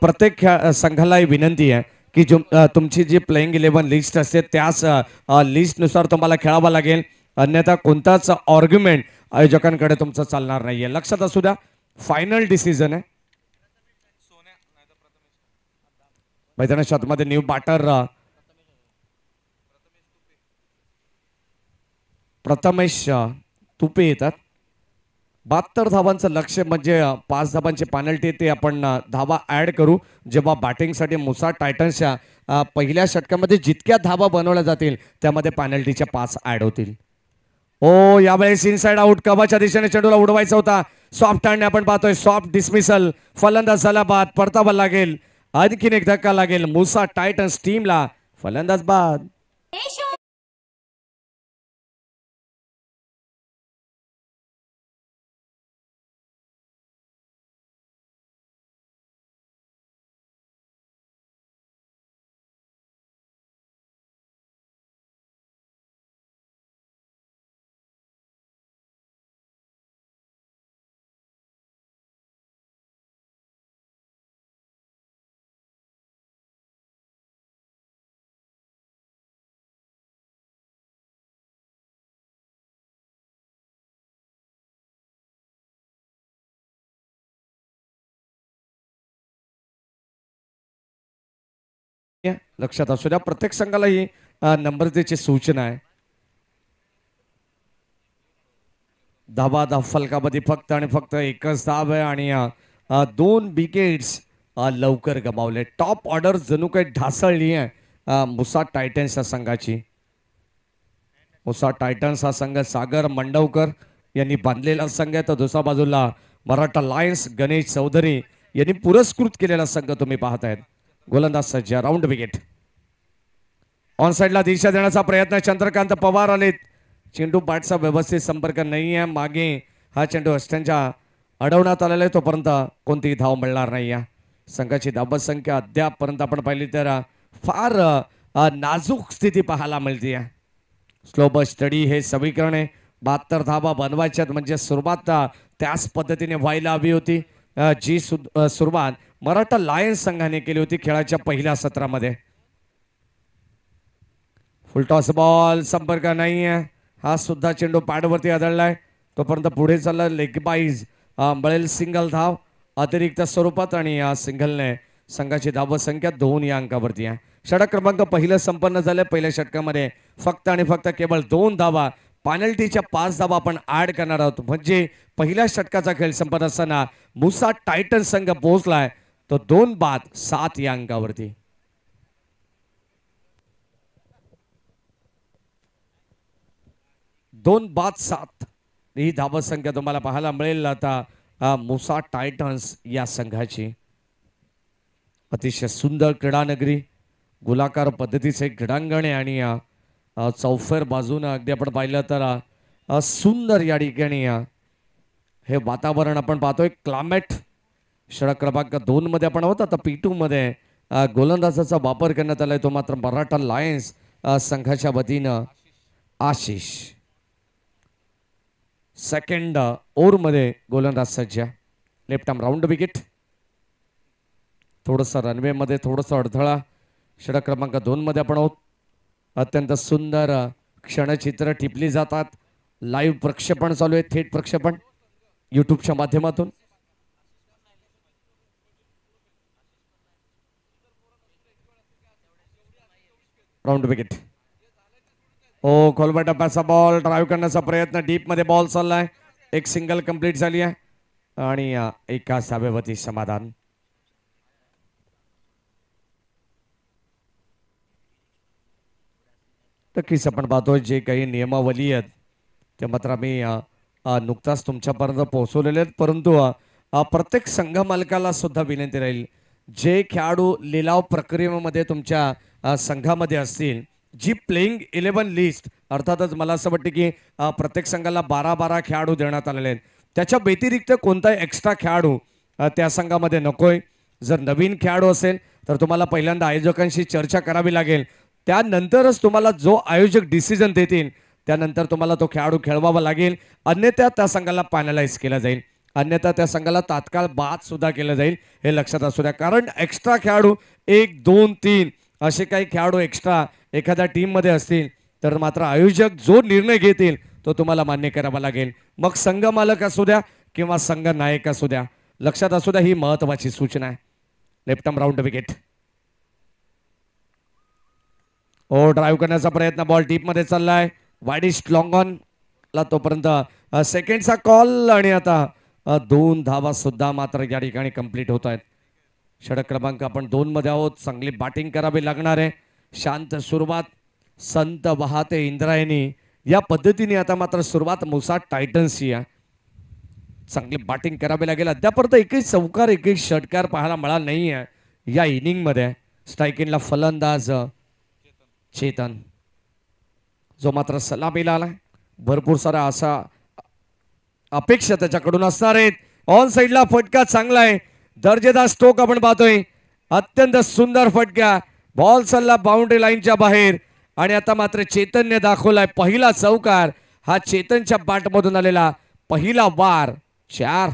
Speaker 1: प्रत्येक संघाला विनंती आहे की तुमची जी प्लेइंग 11 लिस्ट असते त्याच लिस्टनुसार तुम्हाला खेळावं लागेल. अन्यथा कोणताच आर्ग्युमेंट आयोजकांकडे तुमचं चालणार नाहीये. लक्षात असू द्या फायनल डिसिजन आहे. मैदानाच्या आतमध्ये न्यू बॅटर प्रथमेश तुपे येतात. 72 धावांचं लक्ष्य म्हणजे 5 धावांची पेनल्टी ते आपण धावा ऍड करू जेव्हा बॅटिंगसाठी मुसा टायटन्सच्या पहिल्या षटकामध्ये जितक्या धावा बनवल्या जातील त्यामध्ये पेनल्टीच्या 5 ऍड होतील. ओ यावेळेस इनसाइड आउट कबाच्या दिशेने चेंडूला उडवायचा होता. सॉफ्ट हँड आपण पाहतोय. Soft dismissal. फलंदाज झाला बाद. परतावा लागेल. आणखीन एक धक्का लागेल मुसा टायटन्स टीमला. फलंदाज बाद. लक्षात असू द्या प्रत्येक संघाला ही नंबरची सूचना आहे. धाबा फलकामध्ये फक्त आणि फक्त एकच धाव आहे आणि 2 विकेट्स लवकर गमावले. टॉप ऑर्डर जणू काही ढासळली आहे मुसा टायटन्स या संघाची. मुसा टायटन्स हा संघ सागर मंडवकर यांनी बांधलेला संघ आहे तर दुसऱ्या बाजूला मराठा लायन्स गणेश चौधरी यांनी पुरस्कृत केलेला संघ तुम्ही पाहतायत. गोलंदाज सज्ज. Round wicket. ऑन साइडला दिशा देण्याचा प्रयत्न. चंद्रकांत पवार आलेत. चेंडू बॅटचा व्यवस्थित संपर्क नाही आहे. मागे हा चेंडू अस्ट्यांच्या अडवण्यात आलेला आहे तोपर्यंत कोणतीही धाव मिळणार नाही आहे. संघाची धाव संख्या अद्यापपर्यंत आपण पाहिली तर फार नाजूक स्थिती पाहायला मिळते आहे. स्लो स्टडी हे समीकरण आहे. 72 धावा बनवायच्यात म्हणजे सुरुवात त्याच पद्धतीने व्हायला हवी होती जी सुरुवात मराठा लायन्स संघाने केली होती खेळाच्या पहिल्या सत्रामध्ये. फुलटॉस बॉल संपर्क नाही आहे. हा सुद्धा चेंडू पॅडवरती आदळलाय तोपर्यंत पुढे चालला. लेग बाईज मिळेल सिंगल धाव अतिरिक्त स्वरूपात आणि या सिंगलने संघाची धाव संख्या 2 या अंकावरती आहे. षटक क्रमांक पहिलं संपन्न झाले. पहिल्या षटकामध्ये फक्त आणि फक्त केवळ 2 धावा. पेनल्टीच्या 5 धावा आपण ऍड करणार आहोत म्हणजे पहिल्या षटकाचा खेळ संपत असताना मुसा टायटन संघ पोहोचलाय तो 2 बाद 7 या अंकावरती. दोन बाद 7 ही धावा संख्या तुम्हाला पाहायला मिळेल आता मुसा टायटन्स या संघाची. अतिशय सुंदर क्रीडानगरी गोलाकार पद्धतीचे क्रीडांगण आहे आणि चौफेर बाजूने अगदी आपण पाहिलं तर सुंदर या ठिकाणी हे वातावरण आपण पाहतोय. क्लायमेट षटक क्रमांक 2 मध्ये आपण आहोत. आता P2 मध्ये गोलंदाजाचा वापर करण्यात आलाय तो मात्र मराठा लायन्स संघाच्या वतीनं आशिष. सेकंड ओव्हर मध्ये गोलंदाज सज्ज. Left arm round wicket. थोडंसं रनवे मध्ये थोडंसं अडथळा. षटक क्रमांक 2 मध्ये आपण आहोत. अत्यंत सुंदर क्षणचित्र टिपली जातात. लाईव्ह प्रक्षेपण चालू आहे. थेट प्रक्षेपण युट्यूबच्या माध्यमातून. Round wicket. ओ खोलवा टप्प्याचा बॉल ड्राईव्ह करण्याचा प्रयत्न. डीप मध्ये बॉल चाललाय. एक सिंगल कंप्लीट झाली आहे आणि एका धावेवरती समाधान. नक्कीच आपण पाहतोय जे काही नियमावली आहेत ते मात्र आम्ही नुकताच तुमच्यापर्यंत पोहोचवलेले आहेत परंतु प्रत्येक संघ मालकाला सुद्धा विनंती राहील जे खेळाडू लिलाव प्रक्रियेमध्ये तुमच्या संघामध्ये असतील जी प्लेइंग 11 लिस्ट अर्थातच मला असं वाटतं की प्रत्येक संघाला 12-12 खेळाडू देण्यात आलेले आहेत. त्याच्या व्यतिरिक्त कोणताही एक्स्ट्रा खेळाडू त्या संघामध्ये नकोय. जर नवीन खेळाडू असेल तर तुम्हाला पहिल्यांदा आयोजकांशी चर्चा करावी लागेल. त्यानंतरच तुम्हाला जो आयोजक डिसिजन देतील त्यानंतर तुम्हाला तो खेळाडू खेळवावा लागेल. अन्यथा त्या संघाला पॅनलाइज केला जाईल. अन्यथा त्या संघाला तात्काळ बाद सुद्धा केलं जाईल. हे लक्षात असू द्या कारण एक्स्ट्रा खेळाडू 1, 2, 3 असे काही खेळाडू एक्स्ट्रा एखाद्या टीम मध्ये असतील तर मात्र आयोजक जो निर्णय घेतील तो तुम्हाला मान्य करावा लागेल. मग संघ मालक असू द्या किंवा संघ नायक असू द्या. लक्षात असू द्या ही महत्वाची सूचना आहे. Left arm round wicket. ओ ड्राईव्ह करण्याचा प्रयत्न. बॉल डीप मध्ये चाललाय. वाईडिश लॉंग ऑन ला तोपर्यंत सेकंडचा कॉल आणि आता 2 धावा सुद्धा मात्र या ठिकाणी कंप्लीट होत आहेत. षटक क्रमांक आपण 2 मध्ये आहोत. चांगली बॅटिंग करावी लागणार आहे. शांत सुरुवात, संत वाहते इंद्रायणी या पद्धतीने आता मात्र सुरुवात मुसा टायटन्सची आहे. चांगली बॅटिंग करावी लागेल. अद्यापर्यंत एकही चौकार एकही षटकार पाहायला मिळाला नाही आहे या इनिंग मध्ये. स्ट्रायकिंगला फलंदाज चेतन जो मात्र सलामीला आलाय. भरपूर सारा असा अपेक्षा त्याच्याकडून असणार आहेत. ऑन साइडला फटका चांगला आहे. दर्जेदार स्ट्रोक आपण पाहतोय. अत्यंत सुंदर फटका. बॉल चालला बाउंड्री लाईनच्या बाहेर आणि आता मात्र चेतनने दाखवलाय पहिला चौकार. हा चेतनच्या बॅटमधून आलेला पहिला वार. 4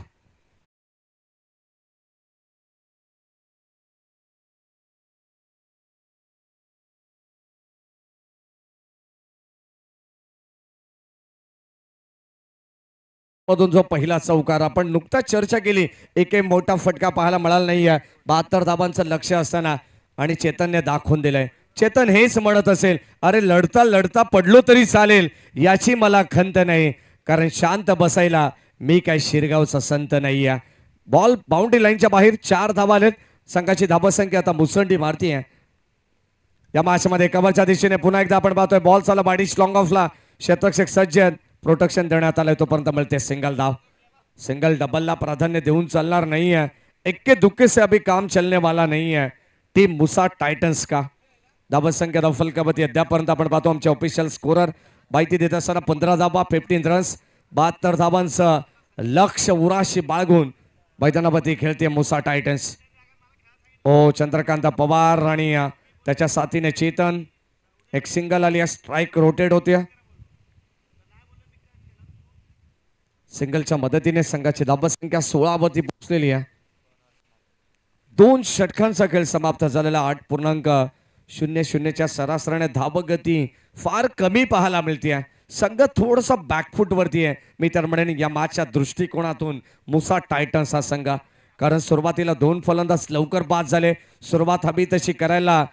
Speaker 1: मधून जो पहिला चौकार आपण नुकताच चर्चा केली. एकही मोठा फटका पाहायला मिळाला नाहीये. 72 धाबांचं लक्ष असताना आणि चेतनने दाखवून दिलंय. चेतन हेच म्हणत असेल, अरे लढता लढता पडलो तरी चालेल, याची मला खंत नाही, कारण शांत बसायला मी काय शिरगावचा संत नाही आहे. बॉल बाउंड्री लाईनच्या बाहेर 4 धावा आलेत. संघाची धाबसंख्या आता मुसंडी मारती आहे. या मॅचमध्ये कव्हरच्या दिशेने पुन्हा एकदा आपण पाहतोय. बॉल चाला बाडी स्लॉंग ऑफला. क्षेत्ररक्षक सज्जन प्रोटेक्शन देण्यात आलंय. तोपर्यंत मिळते सिंगल धाव. सिंगल डबलला प्राधान्य देऊन चालणार नाही है. इक्के दुक्के से अभी काम चलने वाला नहीं है टीम मुसा टायटन्स का. धाबसंख्या रफल कबती अद्यापर्यंत आपण पाहतो. आमचे ऑफिशियल स्कोरर माहिती देत असताना 15 धाबा 15 रन्स 72 धाबांचं लक्ष उराशी बाळगून मैदानावरती खेळते मुसा टायटन्स. ओ चंद्रकांत पवार आणि त्याच्या साथीने चेतन. एक सिंगल आली. स्ट्राइक रोटेट होते. सिंगलच्या मदतीने संघाची धाबसंख्या 16 वरती पोहोचलेली आहे. 2 षटकांचा खेळ समाप्त झालेला. 8.00च्या सरासरीने धावगती फार कमी पाहायला मिळते. संघ थोडासा बॅकफुट वरती आहे. मी तर म्हणेन या मॅचच्या दृष्टिकोनातून मुसा टायटन्स हा संघ, कारण सुरुवातीला 2 फलंदाज लवकर बाद झाले. सुरुवात हवी तशी करायला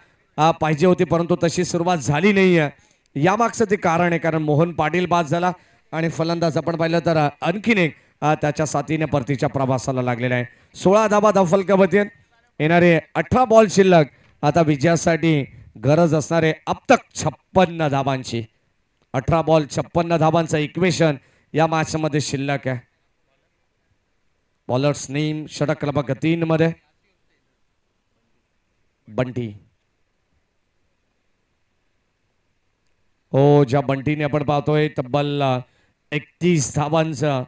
Speaker 1: पाहिजे होती, परंतु तशी सुरुवात झाली नाही आहे. यामागचं ते कारण आहे, कारण मोहन पाटील बाद झाला आणि फलंदाज आपण पाहिलं तर आणखीन एक त्याच्या साथीने परतीच्या प्रवासाला लागलेला आहे. 16 धाबा धावफलकावरती येणारे 18 बॉल शिल्लक. आता विजयासाठी गरज असणारे अब तक 56 धाबांची. 18 बॉल 56 धाबांचं इक्वेशन या मॅच मध्ये शिल्लक आहे. बॉलर्स नेम षटक क्रमांक 3 मध्ये बंटी. हो, ज्या बंटीने आपण पाहतोय तब्बल 31 धावांचं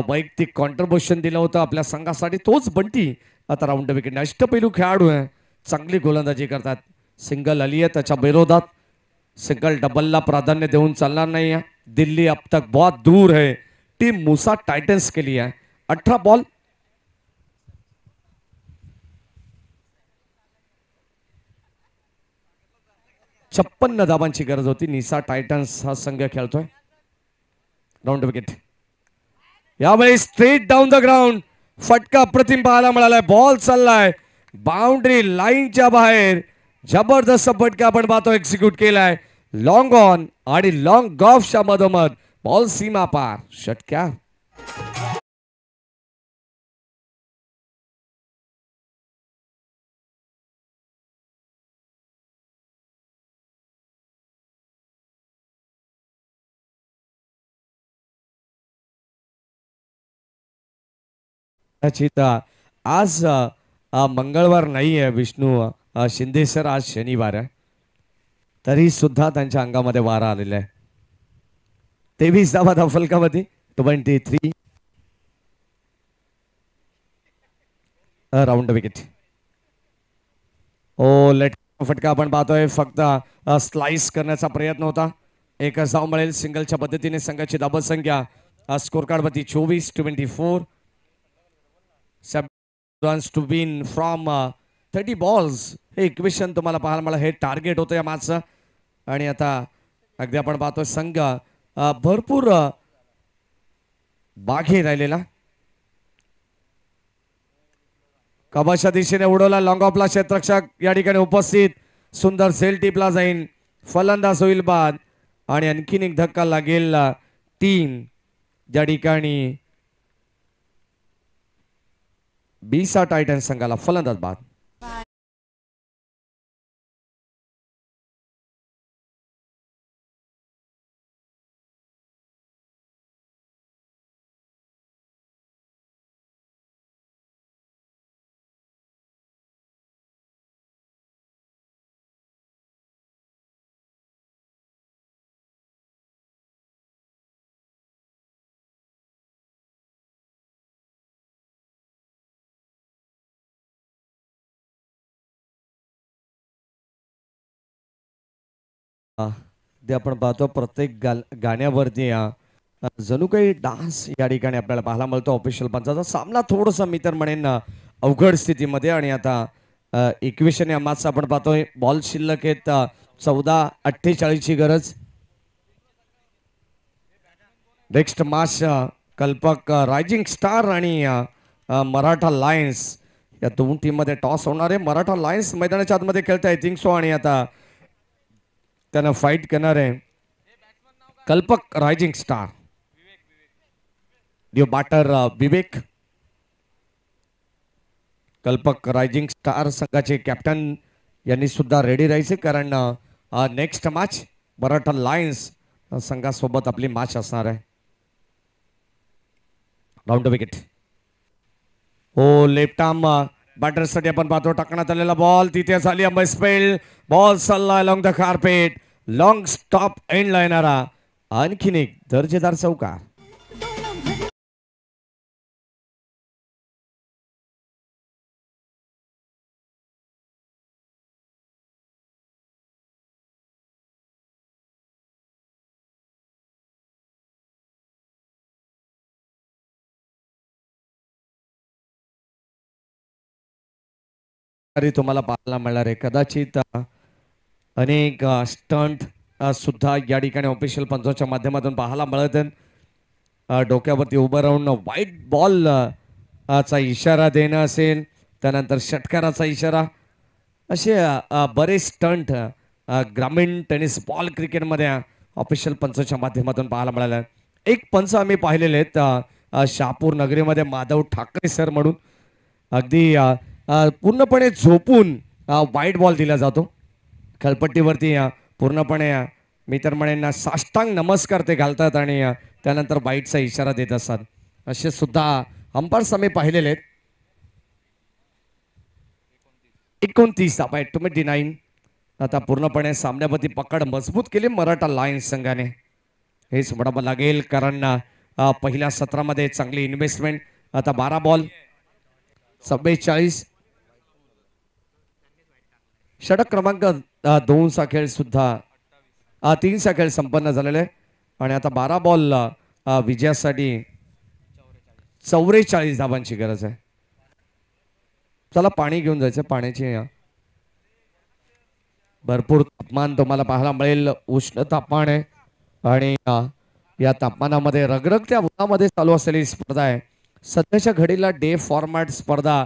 Speaker 1: वैयक्तिक कॉन्ट्रीब्युशन दिलं होतं आपल्या संघासाठी, तोच बंटी आता राऊंड विकेट. अष्टपैलू खेळाडू आहे. चांगली गोलंदाजी करतात. सिंगल आली आहे त्याच्या विरोधात. सिंगल डबलला प्राधान्य देऊन चालणार नाही है. दिल्ली अब तक बहुत दूर है टीम मुसा टाइटन्स के लिए. 18 बॉल 56 धाबांची गरज होती. निसा टायटन्स हा संघ खेळतोय. Round wicket. यावेळी स्ट्रेट डाऊन द ग्राउंड फटका अप्रतिम पाहायला मिळालाय. बॉल चाललाय बाउंड्री लाईनच्या बाहेर. जबरदस्त फटका आपण पाहतो एक्झिक्यूट केलाय. लॉंग ऑन आणि लॉंग गॉफच्या मधोमध बॉल सीमा पार. षटकार. आज मंगळवार नाही आहे विष्णू शिंदे सर, आज शनिवार आहे, तरी सुद्धा त्यांच्या अंगामध्ये वारा आलेला आहे. 23 धावा धावफलकामध्ये 23. Round wicket. ओ लेट फटका आपण पाहतोय. फक्त स्लाइस करण्याचा प्रयत्न होता. एक धाव मिळेल. सिंगलच्या पद्धतीने संघाची धावसंख्या स्कोर कार्ड वरती 24-24. runs to win from 30 balls. हे इक्वेशन तुम्हाला पाहायला मला हे टार्गेट होतं या मॅचचं. आणि आता अगदी आपण पाहतोय संघ भरपूर बागे राहिलेला. कबाच्या दिशेने उडवला. लॉंग ऑफला क्षेत्ररक्षक या ठिकाणी उपस्थित. सुंदर सेल टिपला जाईल. फलंदाज होईल बाद आणि आणखीन एक धक्का लागेल टीम ज्या ठिकाणी बीसा टायटन्स संघाला फलंदाज बाद. ते आपण पाहतो प्रत्येक गाण्यावरती जणू काही डान्स या ठिकाणी आपल्याला पाहायला मिळतो. ऑफिशियल पंचाचा सामना थोडंसं मी तर म्हणेन अवघड स्थितीमध्ये. आणि आता 21 या मॅचचा आपण पाहतोय बॉल शिल्लक आहेत 14:48 ची गरज. नेक्स्ट मॅच कल्पक रायझिंग स्टार आणि मराठा लायन्स या दोन टीम मध्ये टॉस होणार आहे. मराठा लायन्स मैदानाच्या आतमध्ये खेळत आहे थिंक सो. आणि आता त्यांना फाईट करणार आहे कल्पक रायझिंग स्टार. न्यू बॅटर विवेक. कल्पक रायझिंग स्टार संघाचे कॅप्टन यांनी सुद्धा रेडी राहायचे कारण नेक्स्ट मॅच मराठा लायन्स संघासोबत आपली मॅच असणार आहे. Round wicket. हो लेफ्ट आर्म बॅटरसाठी आपण पाहतो टाकण्यात आलेला बॉल तिथे झाली अंबाई स्पेल. बॉल सल्ला along the carpet. Long stop end येणारा आणखीन एक दर्जेदार चौकार. तुम्हाला पाहायला मिळणार आहे कदाचित अनेक स्टंट सुद्धा या ठिकाणी ऑफिशियल पंचाच्या माध्यमातून पाहायला मिळत आहेत. डोक्यावरती उभं राहून व्हाईट बॉल चा इशारा देणं असेल त्यानंतर षटकाराचा इशारा असे बरेच स्टंट ग्रामीण टेनिस बॉल क्रिकेटमध्ये ऑफिशियल पंचाच्या माध्यमातून पाहायला मिळाले. एक पंच आम्ही पाहिलेले आहेत शहापूर नगरीमध्ये माधव ठाकरे सर म्हणून. अगदी पूर्णपणे झोपून व्हाईट बॉल दिला जातो खेळपट्टीवरती. पूर्णपणे मी तर म्हणेन साष्टांग नमस्कार ते घालतात आणि त्यानंतर व्हाईटचा इशारा देत असतात. असे सुद्धा अंपायर्स आम्ही पाहिलेले आहेत. 29 29. आता पूर्णपणे सामन्यावरती पकड मजबूत केली मराठा लायन्स संघाने हेच म्हणावं लागेल कारण पहिल्या सत्रामध्ये चांगली इन्व्हेस्टमेंट. आता 12 बॉल 44. षटक क्रमांक 2 चा खेळ सुद्धा 3 चा खेळ संपन्न झालेला आहे. आणि आता 12 बॉल विजयासाठी 44 धावांची गरज आहे. चला पाणी घेऊन जायचं. पाण्याची भरपूर तापमान तुम्हाला पाहायला मिळेल. उष्ण तापमान आहे आणि या तापमानामध्ये रगरगत्या उन्हामध्ये चालू असलेली स्पर्धा आहे. सध्याच्या घडीला डे फॉर्मॅट स्पर्धा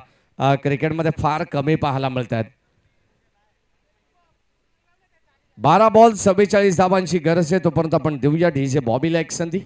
Speaker 1: क्रिकेटमध्ये फार कमी पाहायला मिळतात. 12 बॉल 44 धावांची गरज आहे. तोपर्यंत आपण देऊया डीजे बॉबीला एक संधी.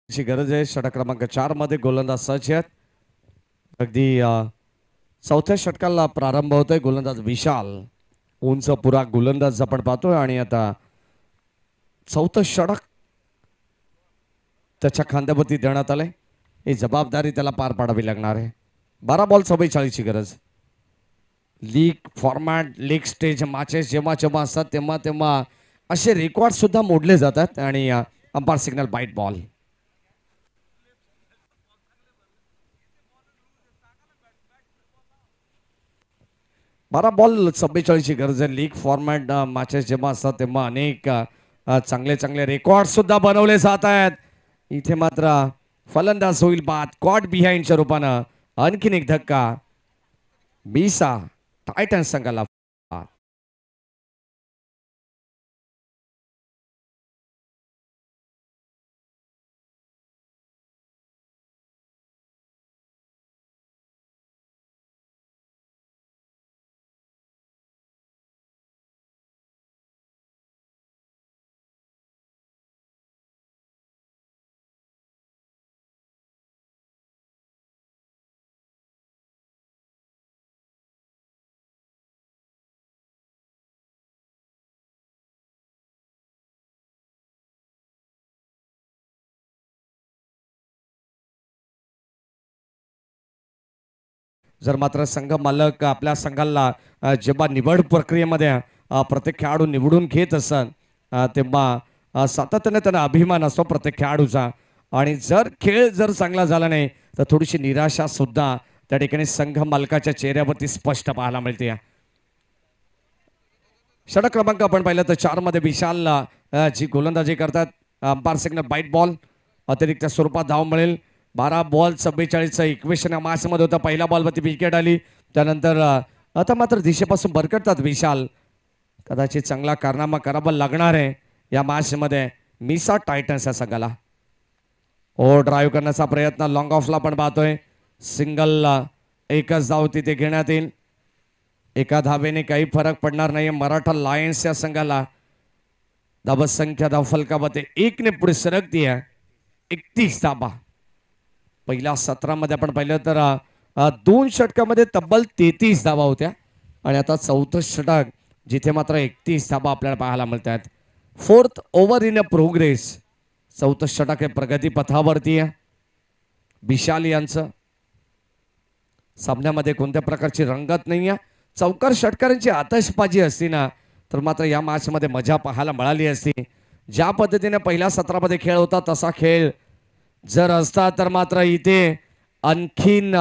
Speaker 1: गरज आहे. षटक क्रमांक 4 मध्ये गोलंदाज सच आहेत. अगदी चौथ्या षटकाला प्रारंभ होतोय. गोलंदाज विशाल उंच पुरा गोलंदाज आपण पाहतोय आणि आता चौथं षटक त्याच्या खांद्यावरती देण्यात आलंय. ही जबाबदारी त्याला पार पाडावी लागणार आहे. 12 बॉल 44 ची गरज. League format league stage matches जेव्हा जेव्हा असतात तेव्हा तेव्हा असे रेकॉर्ड सुद्धा मोडले जातात आणि umpire signal wide ball. 12 ball 44 ची गरज आहे. लीग फॉर्मॅट मॅचेस जेव्हा असतात तेव्हा अनेक चांगले चांगले रेकॉर्ड सुद्धा बनवले जात आहेत. इथे मात्र फलंदाज होईल बाद. कॉट बिहाइंडच्या रूपानं आणखीन एक धक्का. मिसा टायटन्स संघाला. जर मात्र संघ मालक आपल्या संघाला जेव्हा निवड प्रक्रियेमध्ये प्रत्येक खेळाडू निवडून घेत असत तेव्हा सातत्याने त्यांना अभिमान असतो प्रत्येक खेळाडूचा. आणि जर खेळ जर चांगला झाला नाही तर थोडीशी निराशा सुद्धा त्या ठिकाणी संघ मालकाच्या चेहऱ्यावरती स्पष्ट पाहायला मिळते. षटक क्रमांक आपण पाहिलं तर 4 मध्ये विशाल जी गोलंदाजी करतात. Umpire signal wide ball. अतिरिक्त स्वरूपात धाव मिळेल. 12 बॉल 44 इक्वेशन या मॅच मध्ये होता. पहिल्या बॉलवरती विकेट आली. त्यानंतर आता मात्र दिशेपासून भरकटतात विशाल. कदाचित चांगला कारनामा करावा लागणार आहे या मॅच मध्ये मिसा टायटन्स या संघाला. ओ ड्राईव्ह करण्याचा प्रयत्न लॉंग ऑफला पण पाहतोय. सिंगल एकच धाव तिथे घेण्यात येईल. एका धावेने काही फरक पडणार नाही मराठा लायन्स या संघाला. धावसंख्या धावफलकामध्ये 1 ने पुढे सरकती आहे. 31 धाबा. पहिल्या 17 मध्ये आपण पाहिलं तर 2 षटकामध्ये तब्बल 33 धावा होत्या आणि आता चौथं षटक जिथे मात्र 31 धाबा आपल्याला पाहायला मिळतात. 4th over in a progress. चौथं षटक हे प्रगती पथावरती आहे. विशाल यांचं सामन्यामध्ये कोणत्या प्रकारची रंगत नाही आहे. चौकार षटकारांची आतषबाजी असती ना तर मात्र या मॅच मध्ये मजा पाहायला मिळाली असती. ज्या पद्धतीने पहिल्या सत्रामध्ये खेळ होता तसा खेळ जर असता तर मात्र इथे आणखीन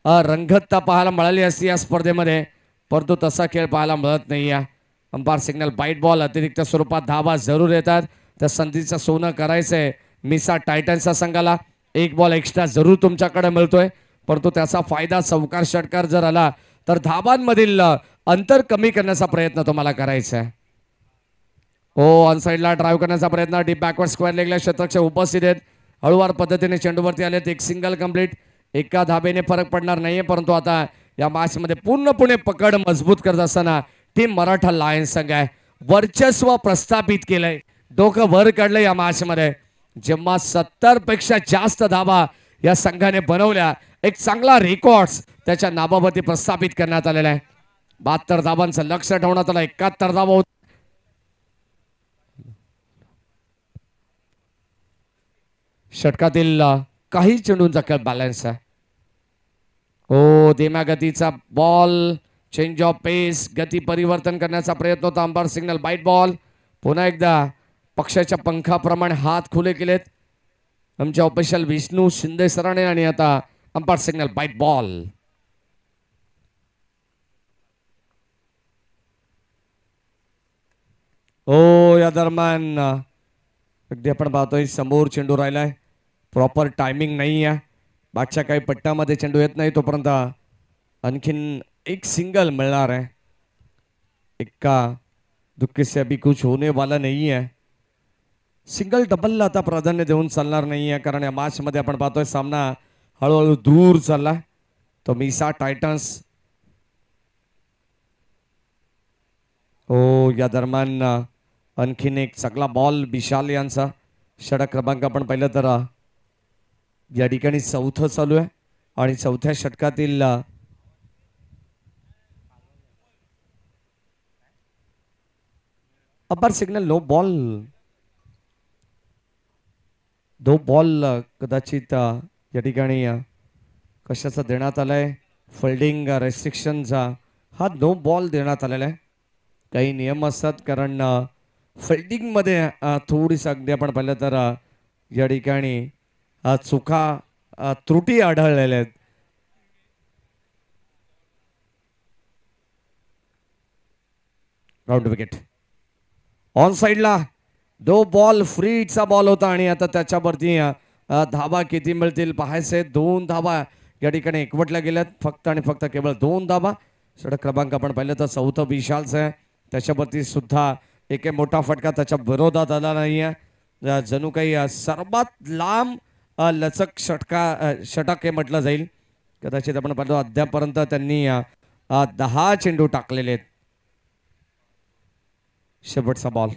Speaker 1: रंगतता पाहायला मिळाली असती या स्पर्धेमध्ये. परंतु तसा खेळ पाहायला मिळत नाही आहे. Umpire signal wide ball. अतिरिक्त स्वरूपात धावा जरूर येतात. त्या संधीचं सोनं करायचंय मिसा टायटन्सच्या संघाला. 1 बॉल एक्स्ट्रा जरूर तुमच्याकडे मिळतोय परंतु त्याचा फायदा चौकार षटकार जर आला तर धाबांमधील अंतर कमी करण्याचा प्रयत्न तुम्हाला करायचा आहे. हो ऑन साइडला ड्राईव्ह करण्याचा प्रयत्न. डीप बॅकवर्ड स्क्वेअर लेगला शतकच्या उपस्थित आहेत. हळूवार पद्धतीने चेंडूवरती आलेत. एक सिंगल कंप्लीट. एका धाबेने फरक पडणार नाहीये परंतु आता या मॅच मध्ये पूर्णपणे पकड मजबूत करत असताना टीम मराठा लायन्स संघ आहे. वर्चस्व प्रस्थापित केलंय. डोकं वर काढलं या मॅच मध्ये. जेव्हा 70 पेक्षा जास्त धाबा या संघाने बनवल्या. एक चांगला रेकॉर्ड त्याच्या नाबावरती प्रस्थापित करण्यात आलेला आहे. 72 धाबांचं लक्ष ठेवण्यात आलं. 71 धावा होत. षटकातील काही चेंडूंचा खेळ बॅलन्स आहे. ओ धीम्या गतीचा बॉल. चेंज ऑफ पेस. गती परिवर्तन करण्याचा प्रयत्न होता. Umpire signal wide ball. पुन्हा एकदा पक्षाच्या पंखाप्रमाणे हात खुले केलेत आमचे ऑफिशियल विष्णू शिंदे सराने आणि आता अंपायर सिग्नल बाईट बॉल. ओ या दरम्यान अगदी आपण पाहतोय समोर चेंडू राहिलाय. प्रॉपर टायमिंग नाही आहे. बादच्या काही पट्ट्यामध्ये चेंडू येत नाही तोपर्यंत आणखीन एक सिंगल मिळणार आहे. इक्का दुक्के से अभी कुछ होने वाला नहीं है. सिंगल डबलला आता प्राधान्य देऊन चालणार नाही आहे कारण या मॅच मध्ये आपण पाहतोय सामना हळूहळू दूर चाललाय. तो मिसा टायटन्स. हो या दरम्यान आणखीन एक चांगला बॉल विशाल यांचा. षटक क्रमांक आपण पाहिलं तर या ठिकाणी चौथं चालू आहे आणि चौथ्या षटकातील अंपायर सिग्नल नो बॉल. दो बॉल कदाचित या ठिकाणी कशाचा देण्यात आलाय फिल्डिंग रेस्ट्रिक्शनचा हा नो बॉल देण्यात आलेला आहे. काही नियम असतात कारण फिल्डिंगमध्ये थोडीशी अगदी आपण पाहिलं तर या ठिकाणी चुका त्रुटी आढळलेल्या आहेत. राऊंड विकेट ऑन साइडला दो बॉल फ्रीचा बॉल होता आणि आता त्याच्यावरती धाबा किती मिळतील पाहायचे. 2 धाबा या ठिकाणी एकवटल्या गेल्यात फक्त आणि फक्त केवळ 2 धाबा. षटक क्रमांक आपण पाहिलं तर चौथं विशालचं आहे त्याच्यावरती सुद्धा एक मोठा फटका त्याच्या विरोधात आला नाही आहे. जणू काही सर्वात लांब लचक षटक हे म्हटलं जाईल. कदाचित आपण पाहिलं अद्यापर्यंत त्यांनी 10 चेंडू टाकलेले आहेत. शेवटचा बॉल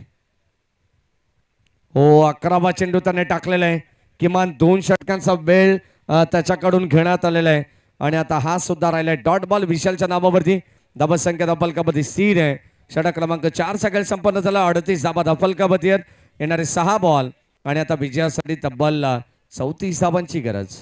Speaker 1: हो 11वा चेंडू त्याने टाकलेला आहे. किमान 2 षटकांचा वेळ त्याच्याकडून घेण्यात आलेला आहे आणि आता हा सुद्धा राहिलाय डॉट बॉल विशालच्या नावावरती. धाबसंख्या धफलकाबद्दी स्थिर आहे. षटक क्रमांक 4 सगळे संपन्न झाला. 38 धाबा धफलकाबद्दी येणारे 6 बॉल आणि आता विजयासाठी तब्बल 34 धाबांची गरज.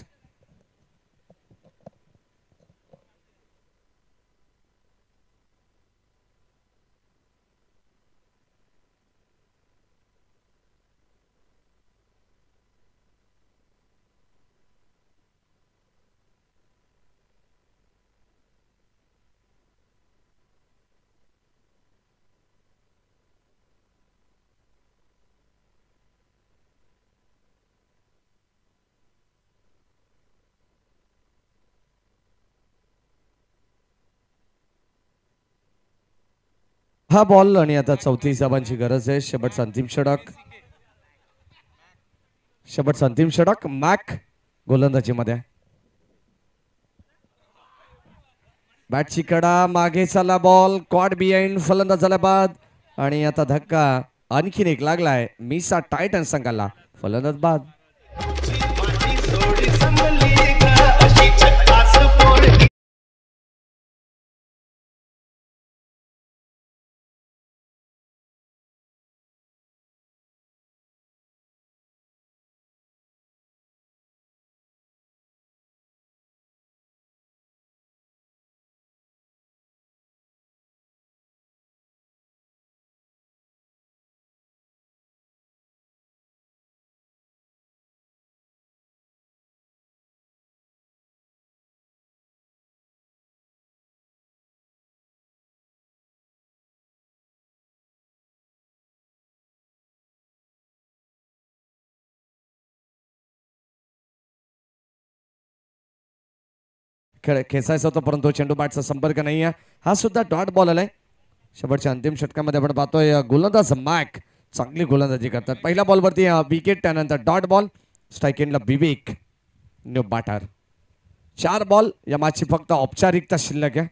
Speaker 1: हा बॉल आणि आता 34 धाबांची गरज आहे. शेवटचा अंतिम षटक मॅक गोलंदाजीमध्ये. बॅटची कडा मागे चालला बॉल कॉट बिहाइंड फलंदाज झाला बाद आणि आता धक्का आणखीन एक लागलाय. मिसा टायटन संघाला फलंदाज बाद. खेचायचा होता परंतु चेंडू बॅटचा संपर्क नाही आहे. हा सुद्धा डॉट बॉल आलाय. शेवटच्या अंतिम षटकामध्ये आपण पाहतोय गोलंदाज मॅक चांगली गोलंदाजी करतात. पहिल्या बॉलवरती विकेट त्यानंतर डॉट बॉल. स्ट्राईक एंडला विवेक न्यू बॅटर. 4 बॉल या मॅचची फक्त औपचारिकता शिल्लक आहे.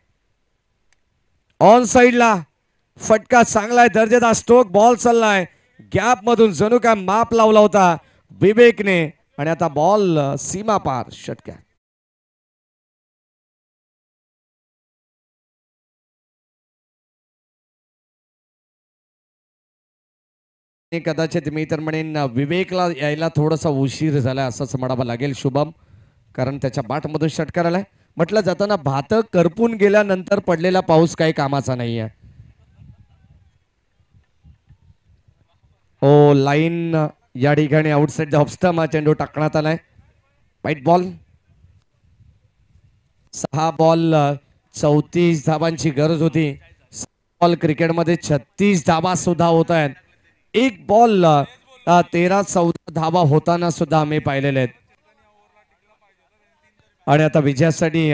Speaker 1: ऑन साइडला फटका चांगला आहे दर्जेदार स्ट्रोक बॉल चाललाय गॅप मधून जणू काय माप लावला होता विवेकने आणि आता बॉल सीमा पार षटक्या. कदाचित मी तर म्हणेन विवेकला यायला थोडासा उशीर झाला असंच म्हणावं लागेल शुभम कारण त्याच्या बाटमधून षटकार आलाय. म्हटलं जाताना भात करपून गेल्यानंतर पडलेला पाऊस काही कामाचा नाहीये. ओ लाईन या ठिकाणी आउटसाइड ऑफ स्टंप चेंडू टाकण्यात आलाय. White ball. 6 बॉल 34 धाबांची गरज होती. बॉल क्रिकेटमध्ये 36 धाबा सुद्धा होत आहेत. एक बॉल 13-14 धाबा होताना सुद्धा आम्ही पाहिलेले आहेत आणि आता विजयासाठी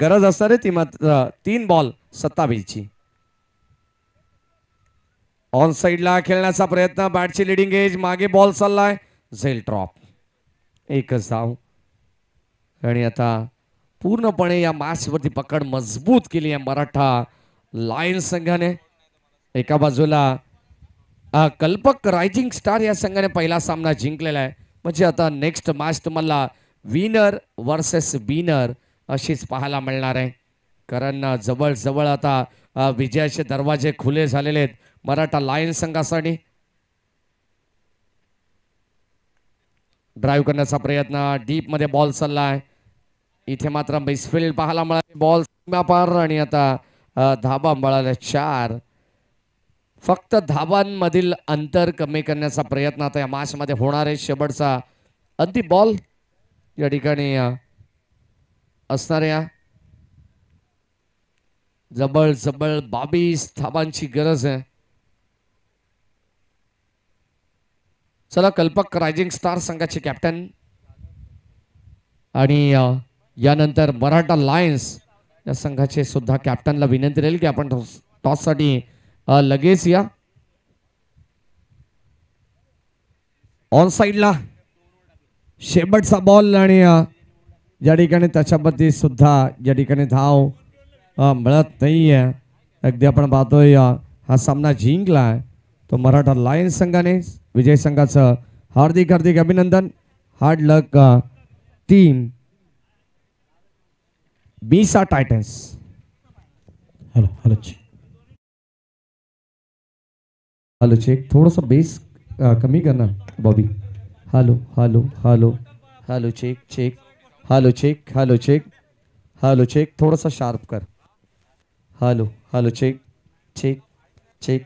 Speaker 1: गरज असणार आहे ती मात्र 3 बॉल 27 ची. ऑन साइडला खेळण्याचा प्रयत्न बॅटची लिडिंग एज मागे बॉल चाललाय झेल ड्रॉप. एकच धाव आणि आता पूर्णपणे या मॅच वरती पकड मजबूत केली आहे मराठा लायन्स संघाने. एका बाजूला कल्पक रायझिंग स्टार या संघाने पहिला सामना जिंकलेला आहे म्हणजे आता नेक्स्ट मॅच तुम्हाला विनर वर्सेस विनर अशीच पाहायला मिळणार आहे कारण जवळ आता विजयाचे दरवाजे खुले झालेले आहेत मराठा लायन्स संघासाठी. ड्राईव्ह करण्याचा प्रयत्न, डीप मध्ये बॉल चाललाय. इथे मात्र मिसफिल्ड पाहायला मिळाली. बॉल पार आणि आता धाबा मिळाल्या 4. फक्त धाबांमधील अंतर कमी करण्याचा प्रयत्न आता या मॅच मध्ये होणार आहे. शेवटचा अंतिम बॉल या ठिकाणी असणाऱ्या जबळ 22 धाबांची गरज आहे. चला कल्पक रायझिंग स्टार संघाचे कॅप्टन आणि यानंतर मराठा लायन्स या संघाचे सुद्धा कॅप्टनला विनंती राहील की आपण टॉस साठी लगेच या. ऑन साइडला शेवटचा बॉल आणि या ठिकाणी त्याच्यामध्ये सुद्धा या ठिकाणी धाव मिळत नाहीये. अगदी आपण पाहतोय हा सामना जिंकलाय तो मराठा लायन्स संघाने. विजय संघाचं हार्दिक हार्दिक अभिनंदन. हार्ड लक टीम बीसा Titans.
Speaker 2: Hello hello
Speaker 1: hello check थोडंसं बेस कमी करना Bobby. Hello hello hello hello check check hello check hello check hello check थोडंसं शार्प कर. Hello hello check check check